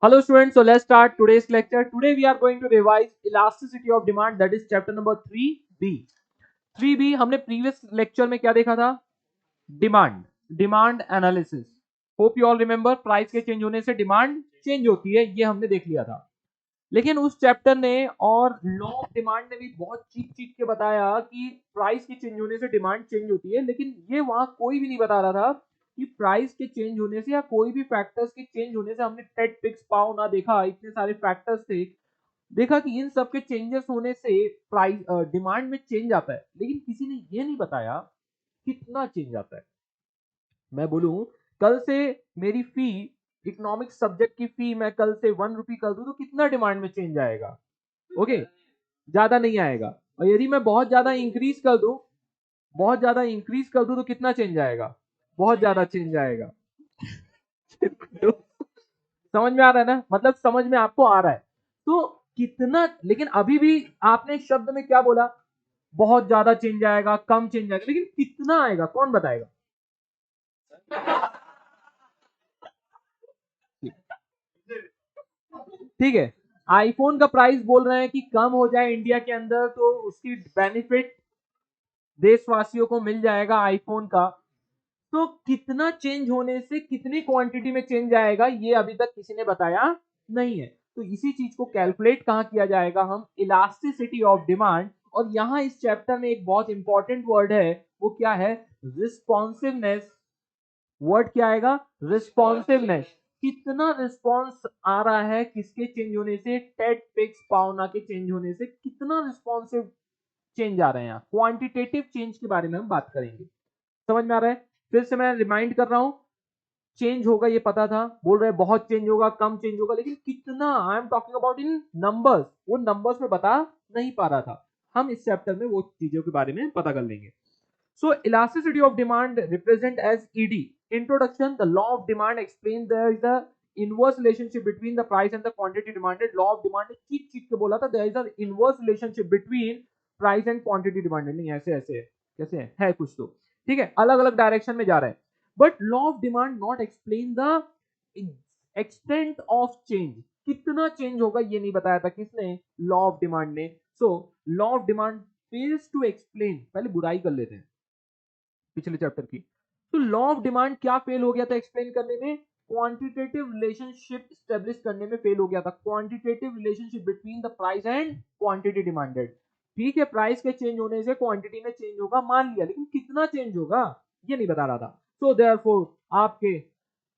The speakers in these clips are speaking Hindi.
Hello students, so let's start today's lecture. Today we are going to revise elasticity of demand, that is chapter number 3B. 3B हमने previous lecture में क्या देखा था? Demand analysis. Hope you all remember, price के चेंज होने से डिमांड चेंज होती है, ये हमने देख लिया था. लेकिन उस चैप्टर ने और लॉ ऑफ डिमांड ने भी बहुत चीख चीख के बताया कि प्राइस के चेंज होने से डिमांड चेंज होती है, लेकिन ये वहां कोई भी नहीं बता रहा था कि प्राइस के चेंज होने से या कोई भी फैक्टर्स के चेंज होने से. हमने टेट पिक्स पाओ ना देखा, इतने सारे फैक्टर्स थे, देखा कि इन सब के चेंजेस होने से प्राइस डिमांड में चेंज आता है, लेकिन किसी ने ये नहीं बताया कितना चेंज आता है. मैं बोलूं कल से मेरी फी, इकोनॉमिक्स सब्जेक्ट की फी मैं कल से 1 रुपी कर दूं तो कितना डिमांड में चेंज आएगा? ओके, ज्यादा नहीं आएगा. और यदि मैं बहुत ज्यादा इंक्रीज कर दूं तो कितना चेंज आएगा? बहुत ज्यादा चेंज आएगा. समझ में आ रहा है ना? मतलब समझ में आपको आ रहा है तो कितना. लेकिन अभी भी आपने शब्द में क्या बोला? बहुत ज्यादा चेंज आएगा, कम चेंज आएगा, लेकिन कितना आएगा कौन बताएगा? ठीक है, आईफोन का प्राइस बोल रहे हैं कि कम हो जाए इंडिया के अंदर तो उसकी बेनिफिट देशवासियों को मिल जाएगा आईफोन का. तो कितना चेंज होने से कितनी क्वांटिटी में चेंज आएगा ये अभी तक किसी ने बताया नहीं है. तो इसी चीज को कैलकुलेट कहां किया जाएगा? हम इलास्टिसिटी ऑफ डिमांड. और यहां इस चैप्टर में एक बहुत इंपॉर्टेंट वर्ड है, वो क्या है? रिस्पॉन्सिवनेस. वर्ड क्या आएगा? रिस्पॉन्सिवनेस. कितना रिस्पॉन्स आ रहा है किसके चेंज होने से? टेट पिक्स पावना के चेंज होने से कितना रिस्पॉन्सिव चेंज आ रहे हैं. क्वांटिटेटिव चेंज के बारे में हम बात करेंगे. समझ में आ रहा है? फिर से मैं रिमाइंड कर रहा हूं, चेंज होगा ये पता था, बोल रहे बहुत चेंज होगा, कम चेंज होगा, लेकिन कितना? I am talking about in numbers. वो नंबर्स में बता नहीं पा रहा था. हम इस चैप्टर में वो चीजों के बारे में पता कर लेंगे. So elasticity of demand represent as ED. Introduction: the law of demand explains there is a inverse relationship between the price and the quantity demanded. Law of demand ने चीख चीख के बोला था, there is an inverse relationship between price and quantity demanded. नहीं, ऐसे ऐसे कैसे है कुछ तो. ठीक है, अलग अलग डायरेक्शन में जा रहा है. But law of demand not explain the extent of change. कितना चेंज होगा ये नहीं बताया था किसने? लॉ ऑफ डिमांड ने. So law of demand fails to explain. पहले बुराई कर लेते हैं पिछले चैप्टर की. तो लॉ ऑफ डिमांड क्या फेल हो गया था एक्सप्लेन करने में? क्वांटिटेटिव रिलेशनशिप स्टेब्लिश करने में फेल हो गया था. Quantitative relationship between the price and quantity demanded. ठीक है, प्राइस के चेंज होने से क्वांटिटी में चेंज होगा मान लिया, लेकिन कितना चेंज होगा ये नहीं बता रहा था. सो देयरफॉर आपके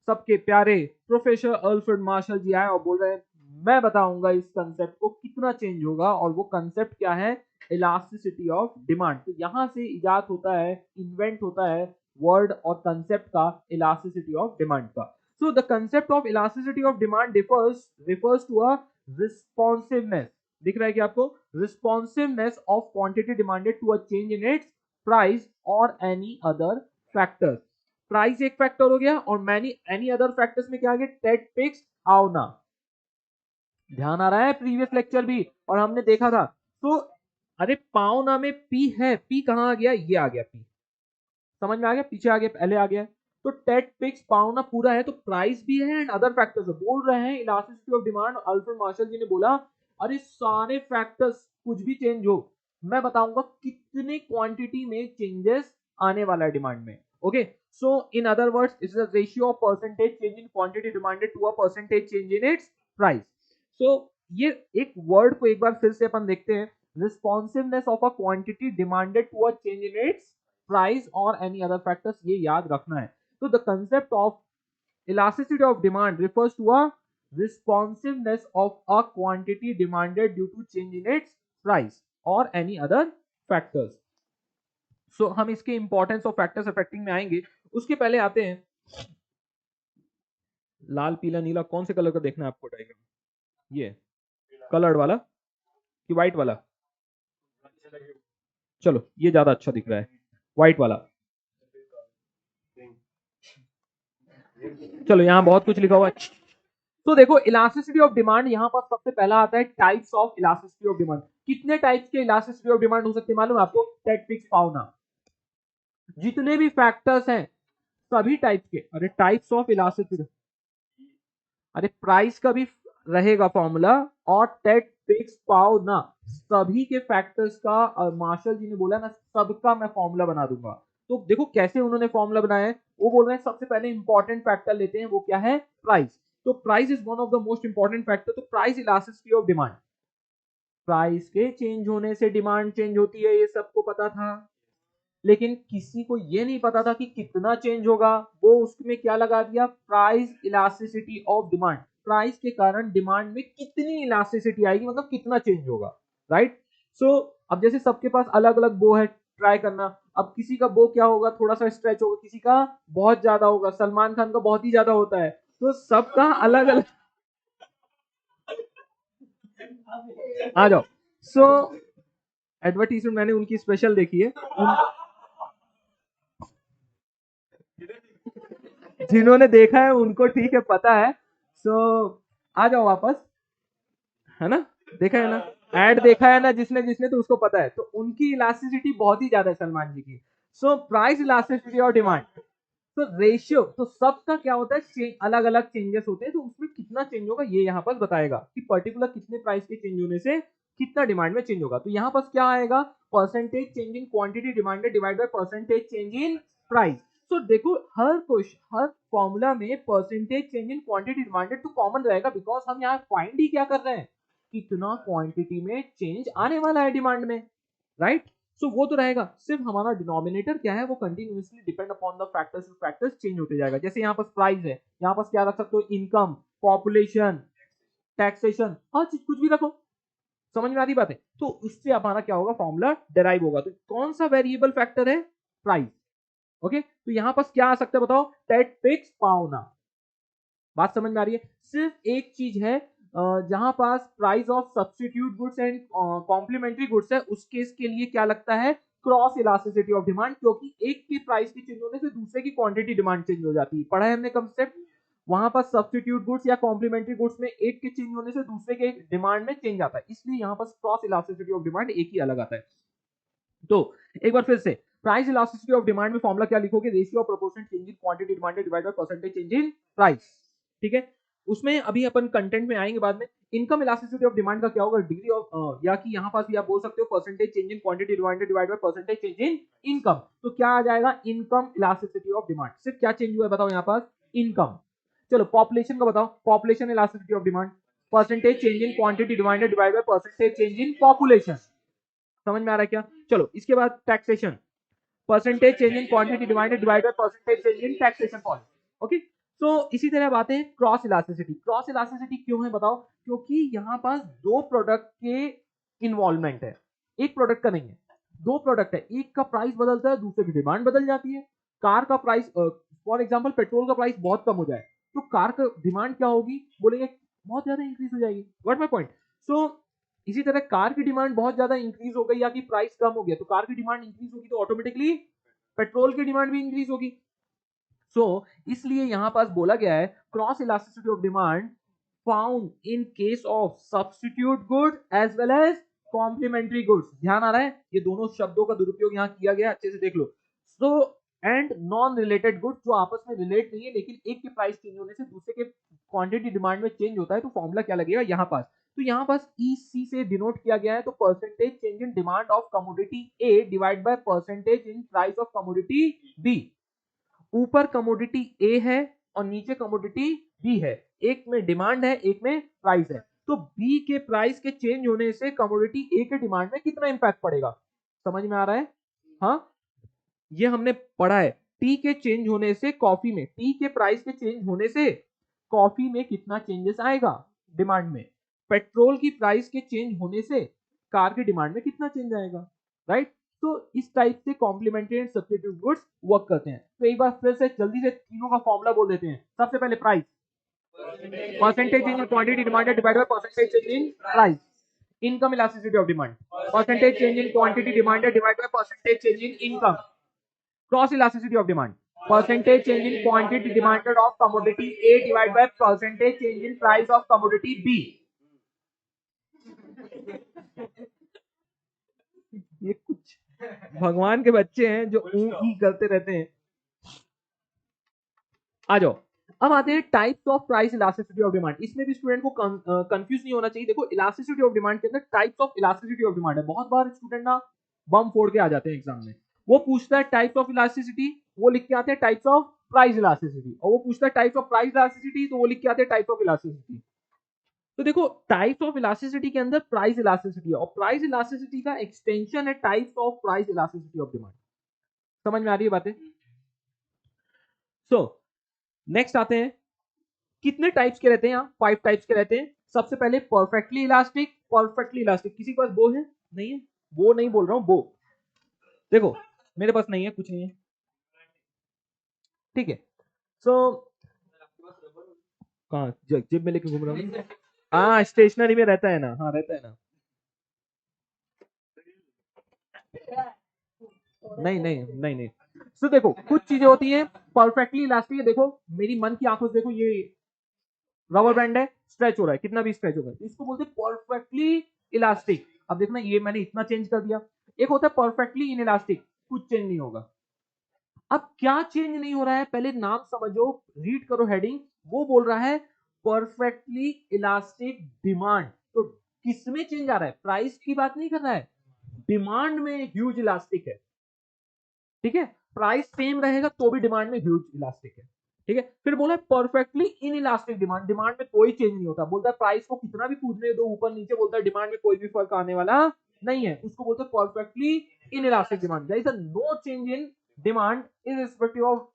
सबके प्यारे प्रोफेसर अल्फ्रेड मार्शल जी आए और बोल रहे हैं मैं बताऊंगा इस कंसेप्ट को कितना चेंज होगा. और वो कंसेप्ट क्या है? Elasticity of demand. तो यहां से इजाद होता है, इन्वेंट होता है वर्ड और कंसेप्ट का, इलास्टिसिटी ऑफ डिमांड का. So the concept of elasticity of demand refers to a responsiveness. दिख रहा है कि आपको? Responsiveness of quantity demanded to a change in its price और एनी अदर फैक्टर्स. प्राइस एक फैक्टर हो गया और मैनी एनी अदर फैक्टर्स में क्या आ गया? टेट पिक्स आवना. ध्यान आ रहा है? प्रीवियस लेक्चर भी और हमने देखा था. तो अरे पावना में पी है, पी कहां आ गया? ये आ गया पी. समझ में आ गया? पीछे आ गया, पहले आ गया. तो टेट पिक्स पावना पूरा है, तो प्राइस भी है एंड अदर फैक्टर्स बोल रहे हैं elasticity of demand. Alfred Marshall ji ने बोला अरे सारे फैक्टर्स कुछ भी चेंज हो, मैं बताऊंगा कितने क्वांटिटी में चेंजेस आने वाला है डिमांड में. Okay, so in other words it's the ratio of percentage change in quantity demanded to a percentage change in its price. So ये एक वर्ड को एक बार फिर से अपन देखते हैं. Responsiveness of a quantity demanded to a change in its price और एनी अदर फैक्टर्स, ये याद रखना है. तो the concept of elasticity of demand refers to a responsiveness of a quantity demanded due to change in its price or any other factors. So हम इसके इंपॉर्टेंस ऑफ फैक्टर्स अफेक्टिंग में आएंगे. उसके पहले आते हैं लाल पीला नीला, कौन से कलर का देखना है आपको डायग्राम? ये कलर्ड वाला कि व्हाइट वाला? चलो ये ज्यादा अच्छा दिख रहा है, व्हाइट वाला. चलो यहाँ बहुत कुछ लिखा हुआ है. तो देखो इलास्टिसिटी ऑफ डिमांड, यहाँ पर सबसे पहला आता है types of elasticity of demand. कितने टाइप्स के इलास्टिसिटी ऑफ डिमांड हो सकते हैं मालूम है आपको? टेट पिक्स पावना. जितने भी फैक्टर्स हैं सभी टाइप्स के. अरे टाइप्स ऑफ इलास्टिसिटी, अरे प्राइस का भी रहेगा फॉर्मूला और टेट फिक्स पाओ ना, सभी के फैक्टर्स का मार्शल जी ने बोला ना, सबका मैं फॉर्मूला बना दूंगा। तो देखो कैसे उन्होंने फॉर्मूला बनाया है। वो बोल रहे हैं सबसे पहले इंपॉर्टेंट फैक्टर लेते हैं, वो क्या है, प्राइस। तो price is one of the most important factor. तो price elasticity of demand, price के चेंज होने से डिमांड चेंज होती है, ये सबको पता था। लेकिन किसी को ये नहीं पता था कि कितना चेंज होगा। वो उसमें क्या लगा दिया, price elasticity of demand. Price के कारण डिमांड में कितनी इलास्टिसिटी आएगी, मतलब कितना चेंज होगा, राइट। सो अब जैसे सबके पास अलग अलग बो है, ट्राई करना। अब किसी का बो क्या होगा, थोड़ा सा स्ट्रेच होगा, किसी का बहुत ज्यादा होगा, सलमान खान का बहुत ही ज्यादा होता है, तो सबका अलग अलग। आ जाओ। सो एडवर्टीजमेंट मैंने उनकी स्पेशल देखी है, जिन्होंने देखा है उनको ठीक है, पता है। सो आ जाओ वापस, है ना, देखा है ना, एड देखा है ना जिसने जिसने, तो उसको पता है। तो उनकी इलास्टिसिटी बहुत ही ज्यादा है सलमान जी की। सो प्राइस इलास्टिसिटी और डिमांड, तो रेशियो, तो सबका क्या होता है, अलग अलग चेंजेस होते हैं, तो उसमें कितना चेंज होगा ये यहाँ पर बताएगा कि पर्टिकुलर कितने प्राइस के चेंज होने से कितना डिमांड में चेंज होगा। तो यहाँ पर क्या आएगा, percentage change in quantity demanded divide by percentage change in price. तो देखो हर क्वेश्चन, हर फॉर्मूला में percentage change in quantity demanded तो कॉमन रहेगा, बिकॉज हम यहाँ फाइंड ही क्या कर रहे हैं, कितना क्वांटिटी में चेंज आने वाला है डिमांड में, राइट। सो वो तो रहेगा, सिर्फ हमारा डिनोमिनेटर क्या है, वो continuously depend upon the factors, factors change होते जाएगा। जैसे यहाँ पर प्राइस है, यहाँ पर क्या रख सकते हो, इनकम, पॉपुलेशन, टैक्सेशन, हर चीज कुछ भी रखो, समझ में आती बात है। तो उससे हमारा क्या होगा, फॉर्मूला डेराइव होगा। तो कौन सा वेरिएबल फैक्टर है, प्राइस। ओके, तो यहाँ पर क्या आ सकता है बताओ, टेट फिक्स पाओना। बात समझ में आ रही है। सिर्फ एक चीज है, जहां पास price of substitute goods and complementary goods है, उस केस के लिए क्या लगता है, क्रॉस इलास्टिसिटी ऑफ डिमांड, क्योंकि एक की प्राइस की चेंज होने से दूसरे की क्वांटिटी डिमांड चेंज हो जाती है। पढ़ा है हमने कंसेप्ट। वहां पर सब्स्टिट्यूट गुड्स या कॉम्प्लीमेंट्री गुड्स में एक के चेंज होने से दूसरे के डिमांड में चेंज आता है, इसलिए यहाँ पर क्रॉस इलास्टिसिटी ऑफ डिमांड एक ही अलग आता है। तो एक बार फिर से, प्राइस इलास्टिसिटी ऑफ डिमांड में फॉर्मूला क्या लिखोगे, ratio of proportion change in quantity demanded divide by percentage change in price, ठीक है। उसमें अभी अपन कंटेंट में आएंगे बाद में। इनकम इलास्टिसिटी ऑफ डिमांड का क्या होगा, डिग्री ऑफ, या कि यहां पास भी आप बोल सकते हो percentage change in quantity demanded divide by percentage change in income. तो क्या आ जाएगा, इनकम इलास्टिसिटी ऑफ डिमांड। सिर्फ क्या चेंज हुआ है बताओ यहाँ पास, इनकम। चलो पॉपुलेशन का बताओ, population elasticity of demand, percentage change in quantity divided divide by percentage change in population. समझ में आ रहा है क्या। चलो इसके बाद taxation, percentage change in quantity divided divide by percentage change in taxation policy. Okay, तो इसी तरह बातें हैं क्रॉस इलास्टिसिटी। क्रॉस इलास्टिसिटी क्यों है बताओ, क्योंकि यहाँ पास दो प्रोडक्ट के इन्वॉल्वमेंट है, एक प्रोडक्ट का नहीं है। दो प्रोडक्ट है, एक का प्राइस बदलता है, दूसरे की डिमांड बदल जाती है। कार का प्राइस, फॉर एग्जाम्पल पेट्रोल का प्राइस बहुत कम हो जाए, तो कार का डिमांड क्या होगी, बोलेंगे बहुत ज्यादा इंक्रीज हो जाएगी। What my point. सो इसी तरह कार की डिमांड बहुत ज्यादा इंक्रीज हो गई या कि प्राइस कम हो गया, तो कार की डिमांड इंक्रीज होगी, तो ऑटोमेटिकली पेट्रोल की डिमांड भी इंक्रीज होगी। सो इसलिए यहां पास बोला गया है, cross elasticity of demand found in case of substitute good as well as complementary goods. ध्यान आ रहा है, ये दोनों शब्दों का दुरुपयोग यहां किया गया, अच्छे से देख लो। So and non related goods, जो आपस में रिलेट नहीं है, लेकिन एक के प्राइस चेंज होने से दूसरे के क्वांटिटी डिमांड में चेंज होता है, तो फॉर्मूला क्या लगेगा यहाँ पास। तो यहाँ पास EC से डिनोट किया गया है, तो percentage change in demand of commodity A divide by percentage in price of commodity B। ऊपर कमोडिटी A है और नीचे कमोडिटी B है, एक में डिमांड है एक में प्राइस है। तो B के प्राइस के चेंज होने से कमोडिटी A के डिमांड में कितना इंपैक्ट पड़ेगा, समझ में आ रहा है। हाँ, ये हमने पढ़ा है, टी के चेंज होने से कॉफी में, टी के प्राइस के चेंज होने से कॉफी में कितना चेंजेस आएगा डिमांड में, पेट्रोल की प्राइस के चेंज होने से कार की डिमांड में कितना चेंज आएगा, राइट। तो इस टाइप से complementary and substitute goods work करते हैं। तो एक बार फिर से जल्दी से तीनों का फॉर्मूला बोल देते हैं। सबसे पहले price, percentage change in quantity demanded divided by percentage change in price. Income elasticity of demand, percentage change in quantity demanded divided by percentage change in income. Cross elasticity of demand, percentage change in quantity demanded of commodity A divided by percentage change in price of commodity B। ये कुछ भगवान के बच्चे हैं जो ऊ ई करते रहते हैं। आ जाओ, अब आते हैं types of price elasticity of demand. इसमें भी स्टूडेंट को कंफ्यूज नहीं होना चाहिए। देखो इलास्टिसिटी ऑफ डिमांड के अंदर types of elasticity of demand है। बहुत बार स्टूडेंट ना बम फोड़ के आ जाते हैं एग्जाम में। वो पूछता है टाइप्स ऑफ इलास्टिसिटी, वो लिख के आते हैं टाइप्स ऑफ प्राइस इलास्टिसिटी, और वो पूछता है टाइप्स ऑफ प्राइस इलास्टिसिटी, तो वो लिख के आते हैं टाइप्स ऑफ इलास्टिसिटी। तो देखो टाइप्स ऑफ इलास्टिसिटी के अंदर प्राइस इलास्टिसिटी है, और प्राइस इलास्टिसिटी का एक्सटेंशन है types of price elasticity of demand. समझ में आ रही है बातें? सो नेक्स्ट आते हैं, कितने टाइप्स के रहते हैं यहाँ? 5 टाइप्स के रहते हैं। सबसे पहले परफेक्टली इलास्टिक। परफेक्टली इलास्टिक किसी के पास बो है? नहीं है? वो नहीं बोल रहा हूं, बो। देखो मेरे पास नहीं है, कुछ नहीं है, ठीक है। सो कहाँ जेब में लेके घूम रहा हूँ? हाँ स्टेशनरी में रहता है ना, हाँ रहता है ना। नहीं नहीं नहीं नहीं। सो देखो कुछ चीजें होती हैं परफेक्टली इलास्टिक है। देखो मेरी मन की आंखों से देखो, ये रबर बैंड है, स्ट्रेच हो रहा है, कितना भी स्ट्रेच होगा, इसको बोलते हैं परफेक्टली इलास्टिक। अब देखना ये मैंने इतना चेंज कर दिया। एक होता है परफेक्टली इन इलास्टिक, कुछ चेंज नहीं होगा। अब क्या चेंज नहीं हो रहा है, पहले नाम समझो, रीड करो हेडिंग। वो बोल रहा है परफेक्टली इलास्टिक डिमांड। तो किसमें चेंज आ रहा है? प्राइस की बात नहीं कर रहा है, डिमांड में ह्यूज इलास्टिक है। ठीक है, प्राइस सेम रहेगा तो भी डिमांड में ह्यूज इलास्टिक है। ठीक है, फिर बोला perfectly inelastic demand. Demand में कोई चेंज नहीं होता। बोलता है प्राइस को कितना भी कूदने दो ऊपर नीचे, बोलता है डिमांड में कोई भी फर्क आने वाला नहीं है। उसको बोलते हैं perfectly inelastic demand. There is a no change in demand irrespective of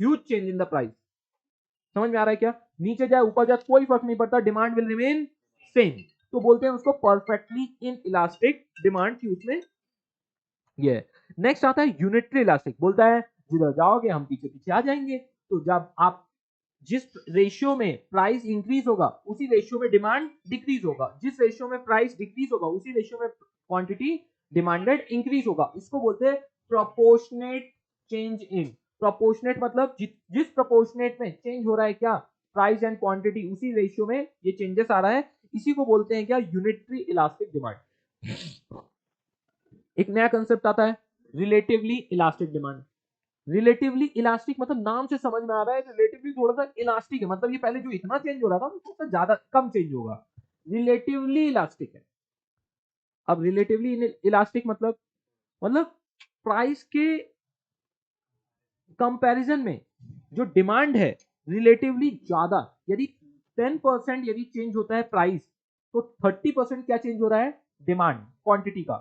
huge change in the price. समझ में आ रहा है क्या? नीचे जाए ऊपर जाए कोई फर्क नहीं पड़ता, डिमांड विल रिमेन सेम। तो बोलते हैं उसको परफेक्टली इन इलास्टिक डिमांड की उसमें ये। नेक्स्ट आता है यूनिटरी इलास्टिक। बोलता है जिधर जाओगे हम पीछे पीछे आ जाएंगे। तो जब आप जिस रेशियो में प्राइस इंक्रीज होगा उसी रेशियो में डिमांड डिक्रीज होगा, जिस रेशियो में प्राइस डिक्रीज होगा उसी रेशियो में क्वांटिटी डिमांडेड इंक्रीज होगा। इसको बोलते हैं प्रोपोर्शनेट चेंज इन। प्रोपोर्शनेट मतलब जिस प्रोपोर्शनेट में चेंज हो रहा है क्या, प्राइस एंड क्वांटिटी, उसी रेशियो में ये चेंजेस आ रहा है। इसी को बोलते हैं क्या, यूनिटरी इलास्टिक डिमांड। एक नया कंसेप्ट आता है relatively elastic demand. Relatively elastic मतलब नाम से समझ में आ रहा है, रिलेटिवली थोड़ा सा इलास्टिक है, मतलब ये पहले जो इतना चेंज हो रहा था उससे तो ज्यादा कम चेंज होगा, रिलेटिवली इलास्टिक है। अब रिलेटिवली इलास्टिक मतलब प्राइस के कंपैरिजन में जो डिमांड है रिलेटिवली ज्यादा। यदि 10% यदि चेंज होता है प्राइस, तो 30% क्या चेंज हो रहा है? डिमांड, क्वांटिटी का।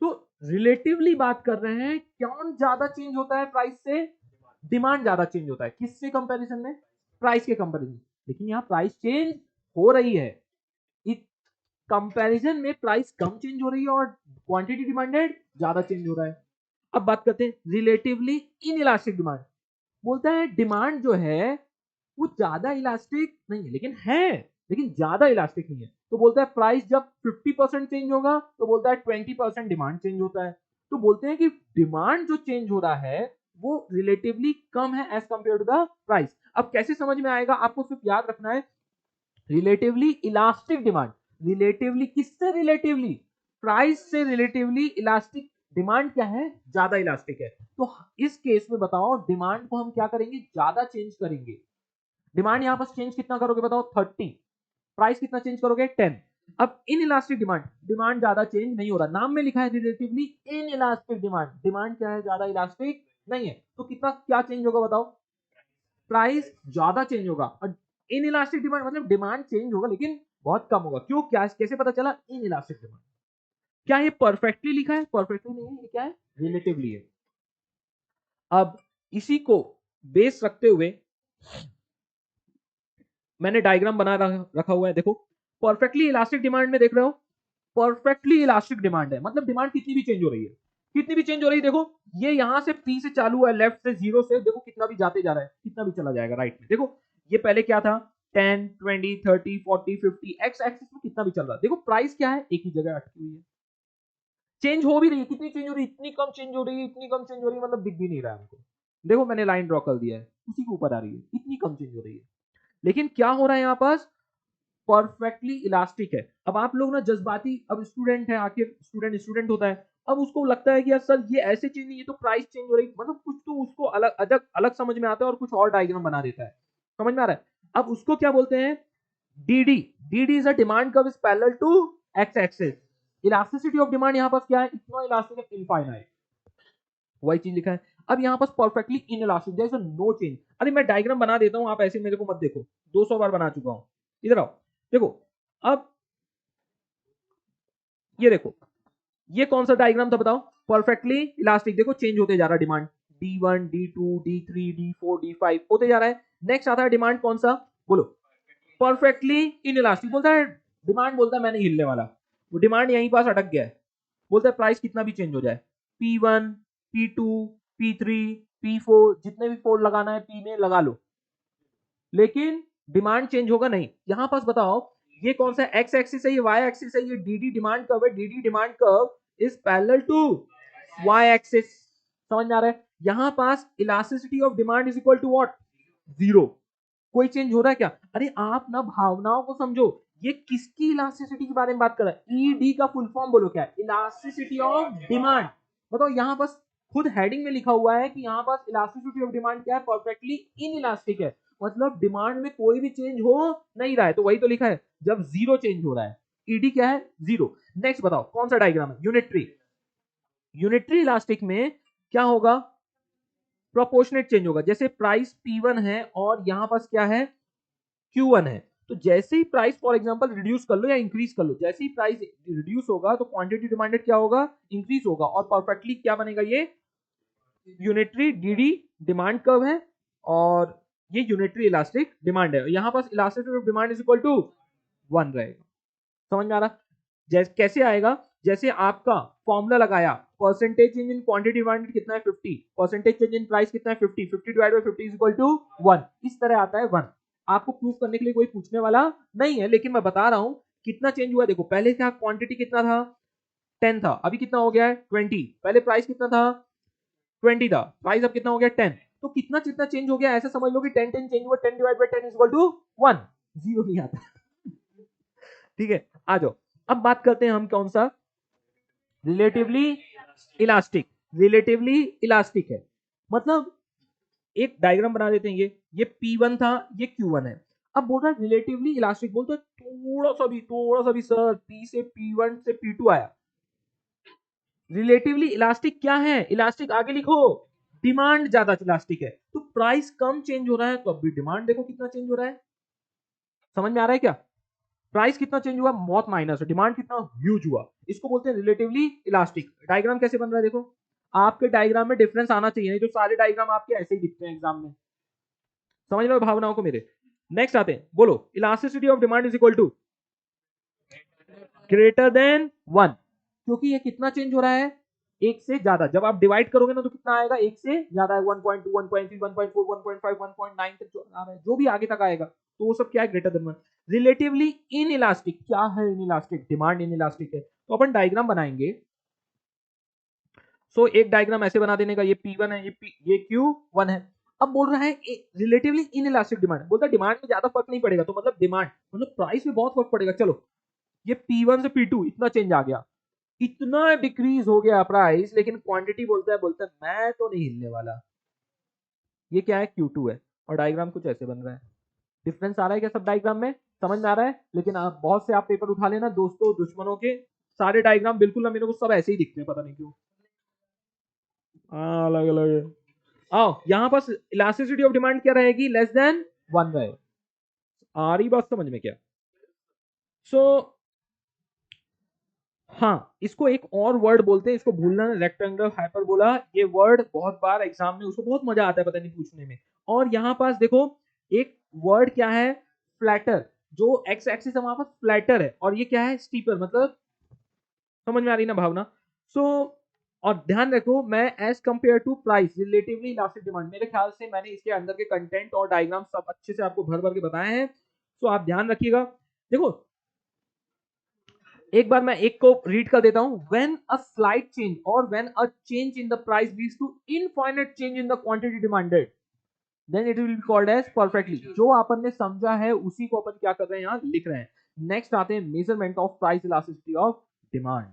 तो रिलेटिवली बात कर रहे हैं, कौन ज्यादा चेंज होता है प्राइस से? डिमांड ज्यादा चेंज होता है। किससे कंपैरिजन में? प्राइस के कंपैरिजन। लेकिन यहाँ प्राइस चेंज हो रही है, इस कंपैरिजन में प्राइस कम चेंज हो रही है और क्वांटिटी डिमांडेड ज्यादा चेंज हो रहा है। अब बात करते हैं रिलेटिवली इन इलास्टिक डिमांड। बोलता है डिमांड जो है वो ज्यादा इलास्टिक नहीं है, लेकिन ज्यादा इलास्टिक नहीं है। तो बोलता है प्राइस जब 50% चेंज होगा तो बोलता है 20% डिमांड चेंज होता है। तो बोलते हैं कि डिमांड जो चेंज हो रहा है वो रिलेटिवली कम है as compared to the price. अब कैसे समझ में आएगा? आपको सिर्फ याद रखना है रिलेटिवली इलास्टिक डिमांड। रिलेटिवली किससे? रिलेटिवली प्राइस से रिलेटिवली इलास्टिक डिमांड क्या है? ज्यादा इलास्टिक है। तो इस केस में बताओ डिमांड को हम क्या करेंगे? ज्यादा चेंज करेंगे। डिमांड यहां पर चेंज कितना करोगे बताओ? 30। प्राइस कितना चेंज करोगे? 10। अब इन इलास्टिक डिमांड, डिमांड ज्यादा चेंज नहीं हो रहा, नाम में लिखा है relatively in elastic demand. Demand क्या है? ज्यादा इलास्टिक नहीं है। तो कितना क्या चेंज होगा बताओ? प्राइस ज्यादा चेंज होगा। और इन इलास्टिक डिमांड मतलब डिमांड चेंज होगा लेकिन बहुत कम होगा। क्यों? क्या कैसे पता चला? In elastic demand. क्या ये परफेक्टली लिखा है? परफेक्टली नहीं है, ये क्या है? रिलेटिवली है। अब इसी को बेस रखते हुए मैंने डायग्राम बना रखा हुआ है। देखो परफेक्टली इलास्टिक डिमांड में देख रहे हो, परफेक्टली इलास्टिक डिमांड है, मतलब डिमांड कितनी भी चेंज हो रही है, कितनी भी चेंज हो रही है। देखो ये यहां से P से चालू है, लेफ्ट से 0 से, देखो कितना भी जाते जा रहा है, कितना भी चला जाएगा राइट में। देखो ये पहले क्या था? 10, 20, 30, 40, 50, एक्स एक्सिस में कितना भी चल रहा है। देखो प्राइस क्या है? एक ही जगह अटकी हुई है। चेंज हो भी रही है, कितनी चेंज हो रही है? इतनी कम चेंज हो रही है, इतनी कम चेंज हो रही है, मतलब दिख भी नहीं रहा है हमको। देखो मैंने लाइन ड्रॉ कर दिया है, उसी के ऊपर आ रही है, इतनी कम चेंज हो रही है। लेकिन क्या हो रहा है यहाँ पास? परफेक्टली इलास्टिक है। अब आप लोग ना जज्बाती, अब स्टूडेंट है, आखिर स्टूडेंट स्टूडेंट होता है, अब उसको लगता है कि यार सर ये ऐसे चेंज नहीं है तो प्राइस चेंज हो रही, मतलब कुछ तो उसको अलग अलग अलग समझ में आता है और कुछ और डायग्राम बना देता है। समझ में आ रहा है? अब उसको क्या बोलते हैं, DD. DD is a demand curve is parallel to X axis. Elasticity of demand यहाँ पर क्या है, इतना इलास्टिक है, इनफाइनाइट, वही चीज लिखा है। अब यहाँ पर perfectly inelastic, there is no change. अरे मैं डायग्राम बना देता हूँ, आप ऐसे मेरे को मत देखो, 200 बार बना चुका हूँ। इधर आओ, देखो अब ये देखो, ये कौन सा डायग्राम था बताओ, परफेक्टली इलास्टिक। देखो चेंज होते जा रहा है demand, D1 D2 D3 D4 D5 होते जा रहा है। नेक्स्ट आता है डिमांड कौन सा, बोलो, परफेक्टली इन इलास्टिक। बोलता है डिमांड, बोलता है मैं नहीं हिलने वाला, वो डिमांड यहीं पास अटक गया है। बोलता है प्राइस कितना भी चेंज हो जाए, P1 P2 P3 P4 जितने भी फोर लगाना है P में लगा लो, लेकिन डिमांड चेंज होगा नहीं। यहां पास बताओ ये कौन सा एक्स एक्सिस है, ये वाई एक्सिस है, ये डीडी डिमांड कर्व है। DD demand curve is parallel to Y axis. समझ में आ रहा है? यहां पास elasticity of demand is equal to what, zero. कोई चेंज हो रहा है क्या? अरे आप ना भावनाओं को समझो, ये किसकी इलास्टिसिटी के बारे में बात कर रहा है? ईडी का फुल फॉर्म बोलो क्या है, इलास्टिसिटी ऑफ डिमांड। बताओ यहां पास खुद हेडिंग में लिखा हुआ है कि यहां पास इलास्टिसिटी ऑफ डिमांड क्या है, परफेक्टली इन इलास्टिक है। मतलब डिमांड में कोई भी चेंज हो नहीं रहा है, तो वही तो लिखा है जब जीरो चेंज हो रहा है, ईडी क्या है, जीरो। नेक्स्ट बताओ कौन सा डायग्राम है, यूनिटरी। यूनिटरी इलास्टिक में क्या होगा, प्रोपोर्शनेट चेंज होगा। जैसे प्राइस P1 है और यहां पास क्या है, Q1 है, तो जैसे ही प्राइस फॉर एग्जांपल रिड्यूस कर लो या इंक्रीज कर लो, जैसे ही प्राइस रिड्यूस होगा तो क्वांटिटी डिमांडेड क्या होगा, इंक्रीज होगा, और परफेक्टली क्या बनेगा, ये यूनिटरी डीडी डिमांड कर्व है और ये यूनिटरी इलास्टिक डिमांड है। यहां पास elasticity of demand is equal to 1 रहेगा। समझ में आ रहा? जैसे कैसे आएगा, जैसे आपका फॉर्मूला लगाया, percentage change in quantity demanded कितना है 50, परसेंटेज चेंज इन प्राइस कितना है 50, 50 divide by 50 is equal to 1, इस तरह आता है 1। आपको प्रूफ करने के लिए कोई पूछने वाला नहीं है, लेकिन मैं बता रहा हूं कितना चेंज हुआ है। देखो पहले क्या क्वांटिटी कितना था, 10 था, अभी कितना हो गया है 20। पहले प्राइस कितना था, 20 था, प्राइस अब कितना हो गया 10। तो कितना कितना चेंज हो गया, ऐसे समझ लो कि 10 10 चेंज हुआ, 10 divide by 10 is equal to 1, zero नहीं आता। ठीक है, आ जाओ अब बात करते हैं हम कौन सा, रिलेटिवली इलास्टिक। रिलेटिवली इलास्टिक है, मतलब एक डायग्राम बना देते हैं, ये P1 था, ये Q1 है। अब बोल रहा है रिलेटिवली इलास्टिक, बोलते थोड़ा सा भी सर P से P1 से P2 आया, रिलेटिवली इलास्टिक क्या है, इलास्टिक आगे लिखो, डिमांड ज्यादा इलास्टिक है। तो प्राइस कम चेंज हो रहा है तो अभी डिमांड देखो कितना चेंज हो रहा है। समझ में आ रहा है क्या? प्राइस कितना चेंज हुआ, बहुत माइनस, डिमांड कितना ह्यूज हुआ, इसको बोलते हैं रिलेटिवली इलास्टिक। डायग्राम कैसे बन रहा है देखो, आपके डायग्राम में डिफरेंस आना चाहिए, नहीं तो सारे डायग्राम आपके ऐसे ही दिखते हैं एग्जाम में। समझ लो भावनाओं को मेरे। नेक्स्ट आते हैं, बोलो elasticity of demand is equal to greater than 1, क्योंकि ये कितना चेंज हो रहा है, एक से ज्यादा। जब आप डिवाइड करोगे ना तो कितना आएगा, एक से ज्यादा है, 1.2 1.3 1.4 1.5 1.9 तक जो आ रहा है, जो भी आगे तक आएगा तो वो सब क्या है, greater than 1। Relatively in elastic क्या है, in elastic, demand in elastic है। तो अपन डायग्राम बनाएंगे। सो एक डायग्राम ऐसे बना देने का, ये P1 है, ये Q1 है। अब बोल रहा है रिलेटिवली इन इलास्टिक डिमांड, बोलता है डिमांड में ज्यादा फर्क नहीं पड़ेगा, तो मतलब डिमांड मतलब प्राइस में बहुत फर्क पड़ेगा। चलो ये P1 से P2 इतना चेंज आ गया, इतना डिक्रीज हो गया प्राइस, लेकिन क्वांटिटी बोलता है मैं तो नहीं हिलने वाला। ये क्या है, Q2 है, और डायग्राम कुछ ऐसे बन रहा है। डिफरेंस आ रहा है क्या सब डायग्राम में, समझ में आ रहा है? लेकिन आप बहुत से आप पेपर उठा लेना दोस्तों, दुश्मनों के सारे डायग्राम बिल्कुल ना मेरे को सब ऐसे ही दिखते हैं, पता नहीं क्यों। अलग अलग आओ, यहां पास इलास्टिसिटी ऑफ डिमांड क्या रहेगी, लेस देन 1 रहे। आ रही बात समझ में क्या? सो हाँ, इसको एक और वर्ड बोलते हैं, इसको भूलना, रेक्टेंगुलर हाइपरबोला। ये वर्ड बहुत बार एग्जाम में उसको बहुत मजा आता है पता नहीं पूछने में। और यहाँ पास देखो एक वर्ड क्या है, फ्लैटर, जो एक्स एक्सिस है वहां पर फ्लैटर है, और ये क्या है, स्टीपर। मतलब समझ में आ रही ना भावना? सो और ध्यान रखो, मैं as compared to price relatively elastic demand, मेरे ख्याल से मैंने इसके अंदर के कंटेंट और डायग्राम सब अच्छे से आपको भर भर के बताए हैं। सो आप ध्यान रखिएगा। देखो एक बार मैं एक को रीड कर देता हूं, व्हेन अ स्लाइट चेंज और when a change in the price leads to infinite change in the quantity demanded, then it will be called as perfectly. जो अपन ने समझा है उसी को अपन क्या कर रहे हैं, यहाँ लिख रहे हैं। नेक्स्ट आते हैं measurement of price elasticity of demand.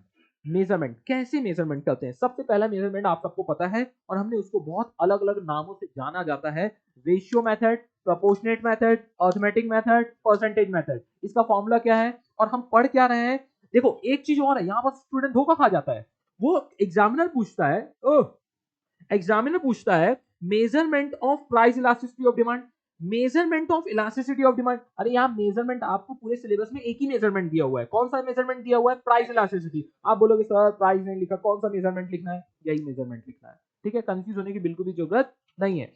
Measurement कैसे मेजरमेंट करते हैं, सबसे पहला मेजरमेंट आप सबको पता है और हमने उसको बहुत अलग अलग नामों से जाना जाता है, ratio method, proportionate method, arithmetic method, percentage method. इसका फॉर्मूला क्या है और हम पढ़ क्या रहे हैं? देखो एक चीज और है, यहाँ पर स्टूडेंट धोखा खा जाता है। वो एग्जामिनर पूछता है, एग्जामिनर पूछता है measurement of price elasticity of demand, measurement of elasticity of demand. अरे यहाँ मेजरमेंट आपको पूरे सिलेबस में एक ही मेजरमेंट दिया हुआ है। कौन सा मेजरमेंट दिया हुआ है? Price elasticity. आप बोलोगे सर प्राइस नहीं लिखा, कौन सा मेजरमेंट लिखना है? यही मेजरमेंट लिखना है। ठीक है, कंफ्यूज होने की बिल्कुल भी जरूरत नहीं है।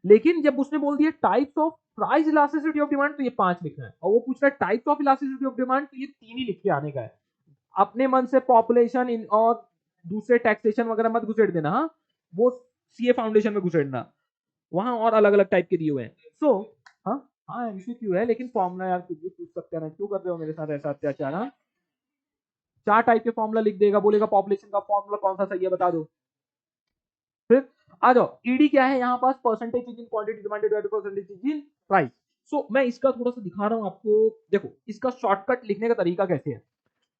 लेकिन जब उसने बोल दिया types of price elasticity of demand, तो ये 5 लिखना है। और वो पूछ रहा है types of elasticity of demand, तो ये 3 ही लिख के आने का है। अपने मन से पॉपुलेशन इन और दूसरे टैक्सेशन वगैरह मत घुसेड़ देना। हाँ, वो सीए फाउंडेशन में घुसेड़ना, वहां और अलग अलग टाइप के दिए हुए हैं। सो हाँ हाँ एमसीक्यू है, लेकिन फॉर्मूला यार कुछ भी पूछ सकते हैं ना, क्यों कर रहे हो मेरे साथ ऐसा अत्याचार? हाँ, 4 टाइप के फॉर्मूला लिख देगा, बोलेगा पॉपुलेशन का फॉर्मूला कौन सा सही है बता दो। फिर आ जाओ, ईडी क्या है यहाँ पास? Percentage change in quantity demanded by percentage change in price. So मैं इसका थोड़ा सा दिखा रहा हूँ आपको। देखो इसका शॉर्टकट लिखने का तरीका कैसे है।